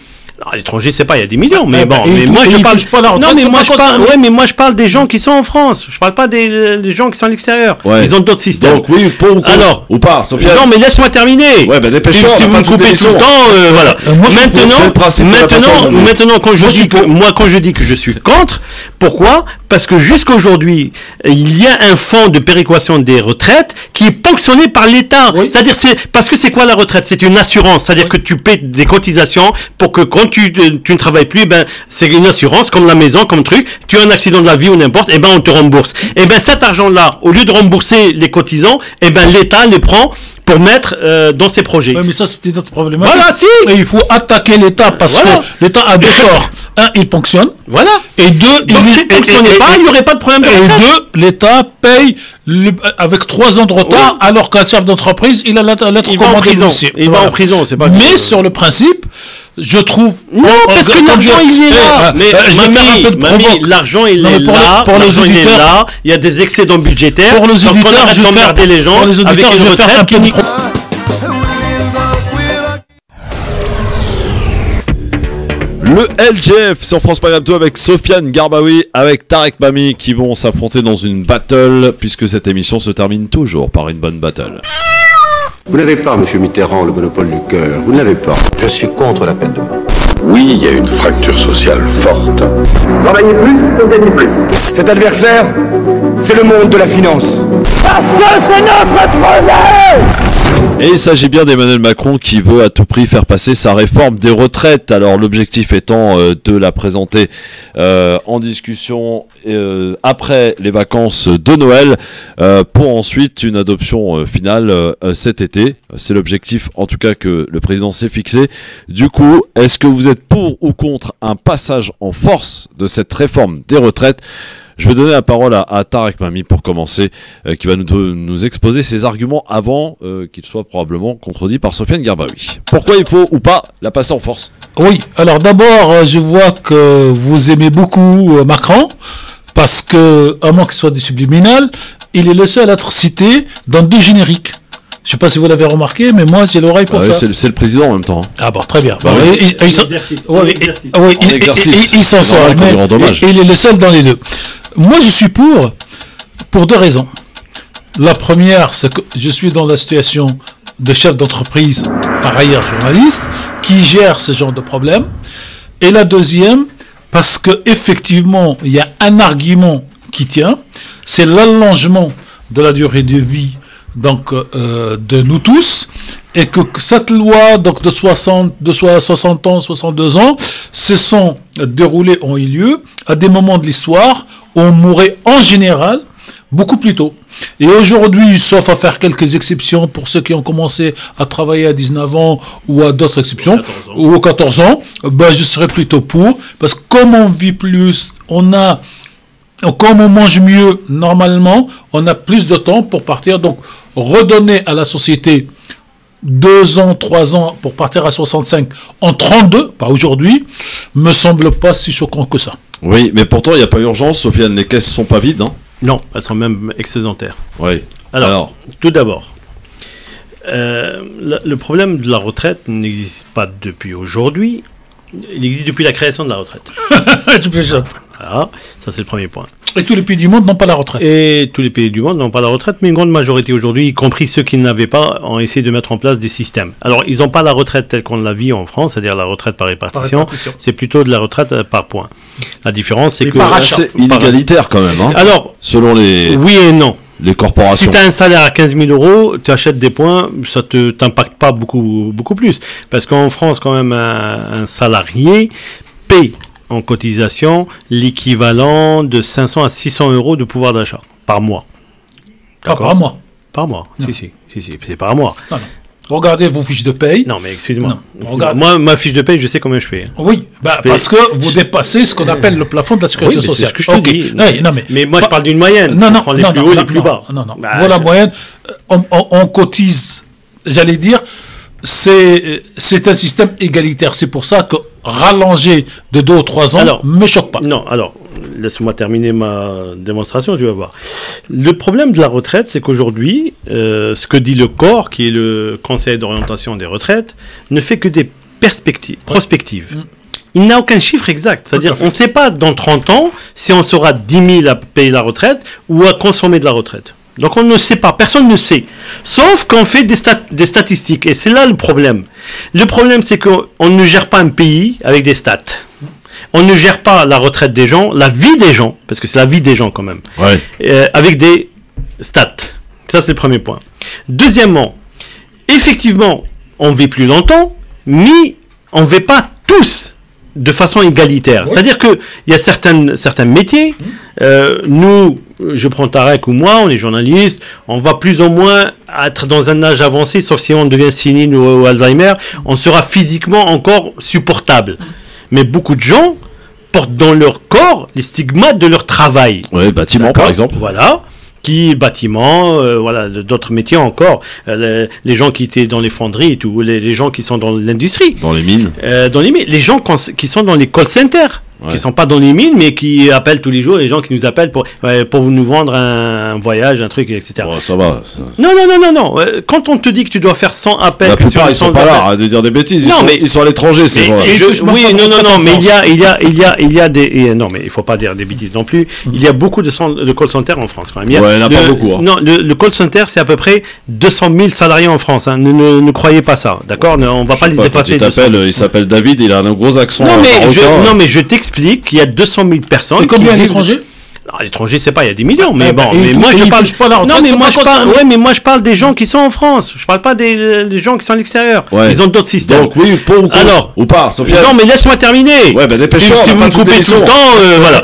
À l'étranger, c'est pas, il y a des millions, mais bon. Mais moi, je parle pas de la retraite. Mais moi, je parle des gens qui sont en France. Je parle pas des gens qui sont à l'extérieur. Ils ont d'autres systèmes. Donc oui, pour ou contre. Alors, ou pas, Sofiane. Non, mais laisse-moi terminer. Ouais, dépêche-toi. Si vous me coupez tout le temps, voilà. Maintenant, quand je dis que je suis contre, pourquoi? Parce que jusqu'aujourd'hui, il y a un fonds de péréquation des retraites qui est ponctionné par l'État. C'est-à-dire, parce que c'est quoi la retraite? C'est une assurance. C'est-à-dire que tu paies des cotisations pour que quand tu ne travailles plus, c'est une assurance comme la maison, comme truc. Tu as un accident de la vie ou n'importe, on te rembourse. Cet argent-là, au lieu de rembourser les cotisants, l'État les prend pour mettre dans ses projets. Oui, mais ça, c'était notre problématique. Voilà, si. Et il faut attaquer l'État parce que l'État a deux torts. Un, il ponctionne. Voilà. Et deux, il ne ponctionnait pas, il n'y aurait pas de problème de retraite. Et deux, l'État paye avec 3 ans de retard, alors qu'un chef d'entreprise, il a lettre commandée. Il va en prison, c'est pas. Mais sur le principe, je trouve. Non, parce que l'argent, il est là. Mais l'argent, il est là. Pour les auditeurs, il y a des excédents budgétaires. Pour les auditeurs, je vais faire les gens avec une retraite qui Le LGF sur France Maghreb 2 avec Sofiane Garbaoui, avec Tarek Mami qui vont s'affronter dans une battle, puisque cette émission se termine toujours par une bonne battle. Vous n'avez pas, monsieur Mitterrand, le monopole du cœur. Vous ne l'avez pas. Je suis contre la peine de mort. Oui, il y a une fracture sociale forte. Travailler plus pour gagner plus. Cet adversaire, c'est le monde de la finance. Parce que c'est notre projet! Et il s'agit bien d'Emmanuel Macron qui veut à tout prix faire passer sa réforme des retraites. Alors l'objectif étant de la présenter en discussion après les vacances de Noël pour ensuite une adoption finale cet été. C'est l'objectif en tout cas que le président s'est fixé. Du coup, est-ce que vous êtes pour ou contre un passage en force de cette réforme des retraites ? Je vais donner la parole à Tarek Mami pour commencer, qui va nous exposer ses arguments avant qu'il soit probablement contredit par Sofiane Garbaoui. Pourquoi il faut ou pas la passer en force ? Oui, alors d'abord, je vois que vous aimez beaucoup Macron, parce que, à moins qu'il soit du subliminal, il est le seul à être cité dans 2 génériques. Je ne sais pas si vous l'avez remarqué, mais moi j'ai l'oreille pour ça. C'est le président en même temps. Ah bon, très bien. Il s'en sort. Il est le seul dans les 2. Moi je suis pour 2 raisons. La première, c'est que je suis dans la situation de chef d'entreprise, par ailleurs journaliste, qui gère ce genre de problème. Et la deuxième, parce que effectivement, il y a un argument qui tient, c'est l'allongement de la durée de vie de nous tous, et que cette loi de 60 ans, 62 ans, se sont déroulées, ont eu lieu à des moments de l'histoire où on mourait en général beaucoup plus tôt. Et aujourd'hui, sauf à faire quelques exceptions pour ceux qui ont commencé à travailler à 19 ans ou à d'autres exceptions, ou à 14 ans, je serais plutôt pour, parce que comme on vit plus, comme on mange mieux normalement, on a plus de temps pour partir. Donc, redonner à la société 2 ans, 3 ans pour partir à 65 en 32, pas aujourd'hui, me semble pas si choquant que ça. Oui, mais pourtant, il n'y a pas urgence, Sofiane, les caisses sont pas vides, hein ? Non, elles sont même excédentaires. Oui. Alors, tout d'abord, Le problème de la retraite n'existe pas depuis aujourd'hui. Il existe depuis la création de la retraite. Voilà, ça c'est le premier point. Et tous les pays du monde n'ont pas la retraite. Et tous les pays du monde n'ont pas la retraite, mais une grande majorité aujourd'hui, y compris ceux qui ne l'avaient pas, ont essayé de mettre en place des systèmes. Alors, ils n'ont pas la retraite telle qu'on la vit en France, c'est-à-dire la retraite par répartition. C'est plutôt de la retraite par points. La différence, c'est que... C'est inégalitaire quand même. Hein, alors, selon les... Oui et non. Les corporations. Si tu as un salaire à 15 000 euros, tu achètes des points, ça ne t'impacte pas beaucoup plus. Parce qu'en France, quand même, un salarié paie en cotisation l'équivalent de 500 à 600 euros de pouvoir d'achat par mois. Pas par mois. Par mois, si, c'est par mois. Non. Regardez vos fiches de paye. Non, mais excuse-moi. Moi, ma fiche de paye, je sais combien je paye. Oui, parce que vous dépassez ce qu'on appelle le plafond de la sécurité sociale. C'est ce que je te dis. Mais moi, je parle d'une moyenne. Non, on prend les plus hauts, les plus bas. Non. Voilà la moyenne. On cotise, j'allais dire, c'est un système égalitaire. C'est pour ça que rallonger de 2 ou 3 ans ne me choque pas. Non, alors, laisse-moi terminer ma démonstration, tu vas voir. Le problème de la retraite, c'est qu'aujourd'hui, ce que dit le COR, qui est le Conseil d'orientation des retraites, ne fait que des prospectives. Il n'a aucun chiffre exact. C'est-à-dire, on ne sait pas dans 30 ans si on sera 10 000 à payer la retraite ou à consommer de la retraite. Donc on ne sait pas, personne ne sait. Sauf qu'on fait des statistiques. Et c'est là le problème. Le problème, c'est qu'on ne gère pas un pays avec des stats. On ne gère pas la retraite des gens, la vie des gens, parce que c'est la vie des gens quand même, avec des stats. Ça, c'est le premier point. Deuxièmement, effectivement, on vit plus longtemps, mais on ne vit pas tous de façon égalitaire. C'est-à-dire qu'il y a certains métiers, nous, je prends Tarek ou moi, on est journalistes, on va plus ou moins être dans un âge avancé, sauf si on devient sénile ou Alzheimer, on sera physiquement encore supportable. Mais beaucoup de gens portent dans leur corps les stigmates de leur travail. Oui, bâtiment par exemple. Voilà. Bâtiment, voilà, d'autres métiers encore. Les gens qui étaient dans les fonderies et tout, les gens qui sont dans l'industrie. Dans les mines. Les gens qui sont dans les call centers. Qui ne sont pas dans les mines, mais qui appellent tous les jours, les gens qui nous appellent pour nous vendre un voyage, un truc, etc. Oh, ça va. Ça... Non. Quand on te dit que tu dois faire 100 appels... La plupart, ils ne sont pas là, de dire des bêtises. Ils sont à l'étranger, ces gens-là. Oui, non, mais il y a des... Non, mais il ne faut pas dire des bêtises non plus. Il y a beaucoup de call centers en France, quand même. Il n'y en a pas beaucoup. Hein. Non, le call center, c'est à peu près 200 000 salariés en France. Hein. Ne croyez pas ça, d'accord? On ne va pas les effacer. Il s'appelle David, il a un gros accent. Non, mais je t'explique qu'il y a 200 000 personnes. Et combien à l'étranger? À l'étranger, c'est pas, il y a des millions, mais bon. Mais moi, je parle pas la retraite. Non, mais moi, je parle des gens qui sont en France. Je parle pas des gens qui sont à l'extérieur. Ils ont d'autres systèmes. Donc oui, pour ou contre. Alors, ou pas, Sophia. Non, mais laisse-moi terminer. Ouais, dépêche-toi. Si vous me coupez tout le temps, voilà.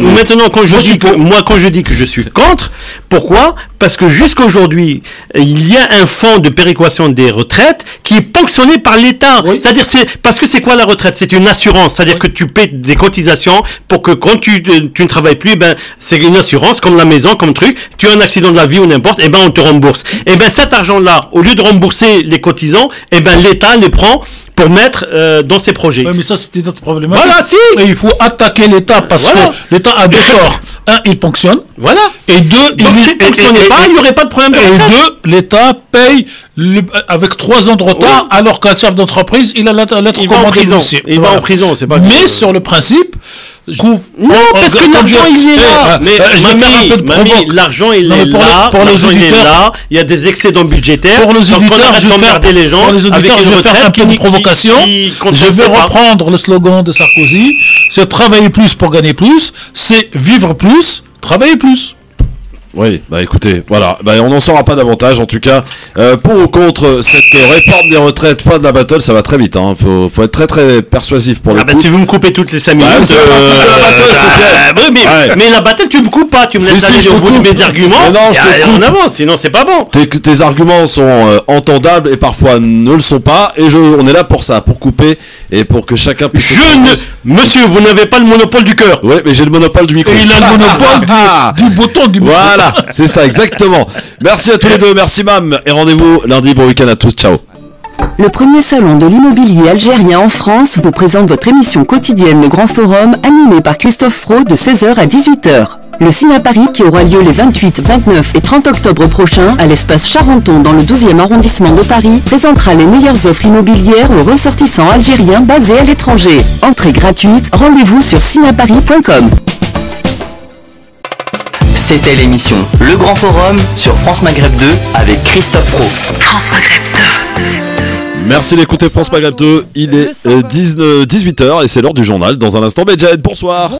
Maintenant, quand je dis que je suis contre, pourquoi? Parce que jusqu'aujourd'hui, il y a un fonds de péréquation des retraites qui est ponctionné par l'État. C'est-à-dire, parce que c'est quoi la retraite? C'est une assurance. C'est-à-dire que tu paies des cotisations pour que quand tu ne travailles plus, c'est une assurance comme la maison, comme truc. Tu as un accident de la vie ou n'importe, on te rembourse. Cet argent-là, au lieu de rembourser les cotisants, l'État les prend pour mettre dans ses projets. Oui, mais ça, c'était notre problématique. Voilà, si. Et il faut attaquer l'État parce que l'État a deux torts. Un, il ponctionne. Voilà. Et deux, il ne ponctionnait pas, il n'y aurait pas de problème de retraite. Et deux, l'État paye avec 3 ans de retard, alors qu'un chef d'entreprise, il a lettre commandée. Il va en prison, c'est pas. Mais sur le principe, je trouve. Non, parce que l'argent, il est là. Mais l'argent, il est là. Pour les auditeurs, il y a des excédents budgétaires. Pour les auditeurs, je vais faire un peu de provocation. Je vais reprendre le slogan de Sarkozy. C'est travailler plus pour gagner plus. C'est vivre plus, travailler plus. Oui, écoutez, voilà, on n'en saura pas davantage en tout cas. Pour ou contre cette réforme des retraites, fin de la battle, ça va très vite, hein. Faut être très très persuasif pour le coup. Si vous me coupez toutes les 5 minutes, mais la battle tu me coupes pas, tu me laisses aller au bout de mes arguments. On avance, sinon c'est pas bon. Tes arguments sont entendables et parfois ne le sont pas, et on est là pour ça, pour couper et pour que chacun puisse. Monsieur, vous n'avez pas le monopole du cœur. Oui, mais j'ai le monopole du micro. Et il a le monopole du bouton du micro. Voilà, c'est ça, exactement. Merci à tous les deux, merci Mam, et rendez-vous lundi, bon week-end à tous, ciao. Le premier salon de l'immobilier algérien en France vous présente votre émission quotidienne Le Grand Forum, animée par Christophe Fro de 16h à 18h. Le Ciné Paris, qui aura lieu les 28, 29 et 30 octobre prochains à l'espace Charenton dans le 12e arrondissement de Paris, présentera les meilleures offres immobilières aux ressortissants algériens basés à l'étranger. Entrée gratuite, rendez-vous sur cinéparis.com. C'était l'émission Le Grand Forum sur France Maghreb 2 avec Christophe Roux. France Maghreb 2. Merci d'écouter France Maghreb 2. Il est 18h et c'est l'heure du journal. Dans un instant, Medjed, bonsoir.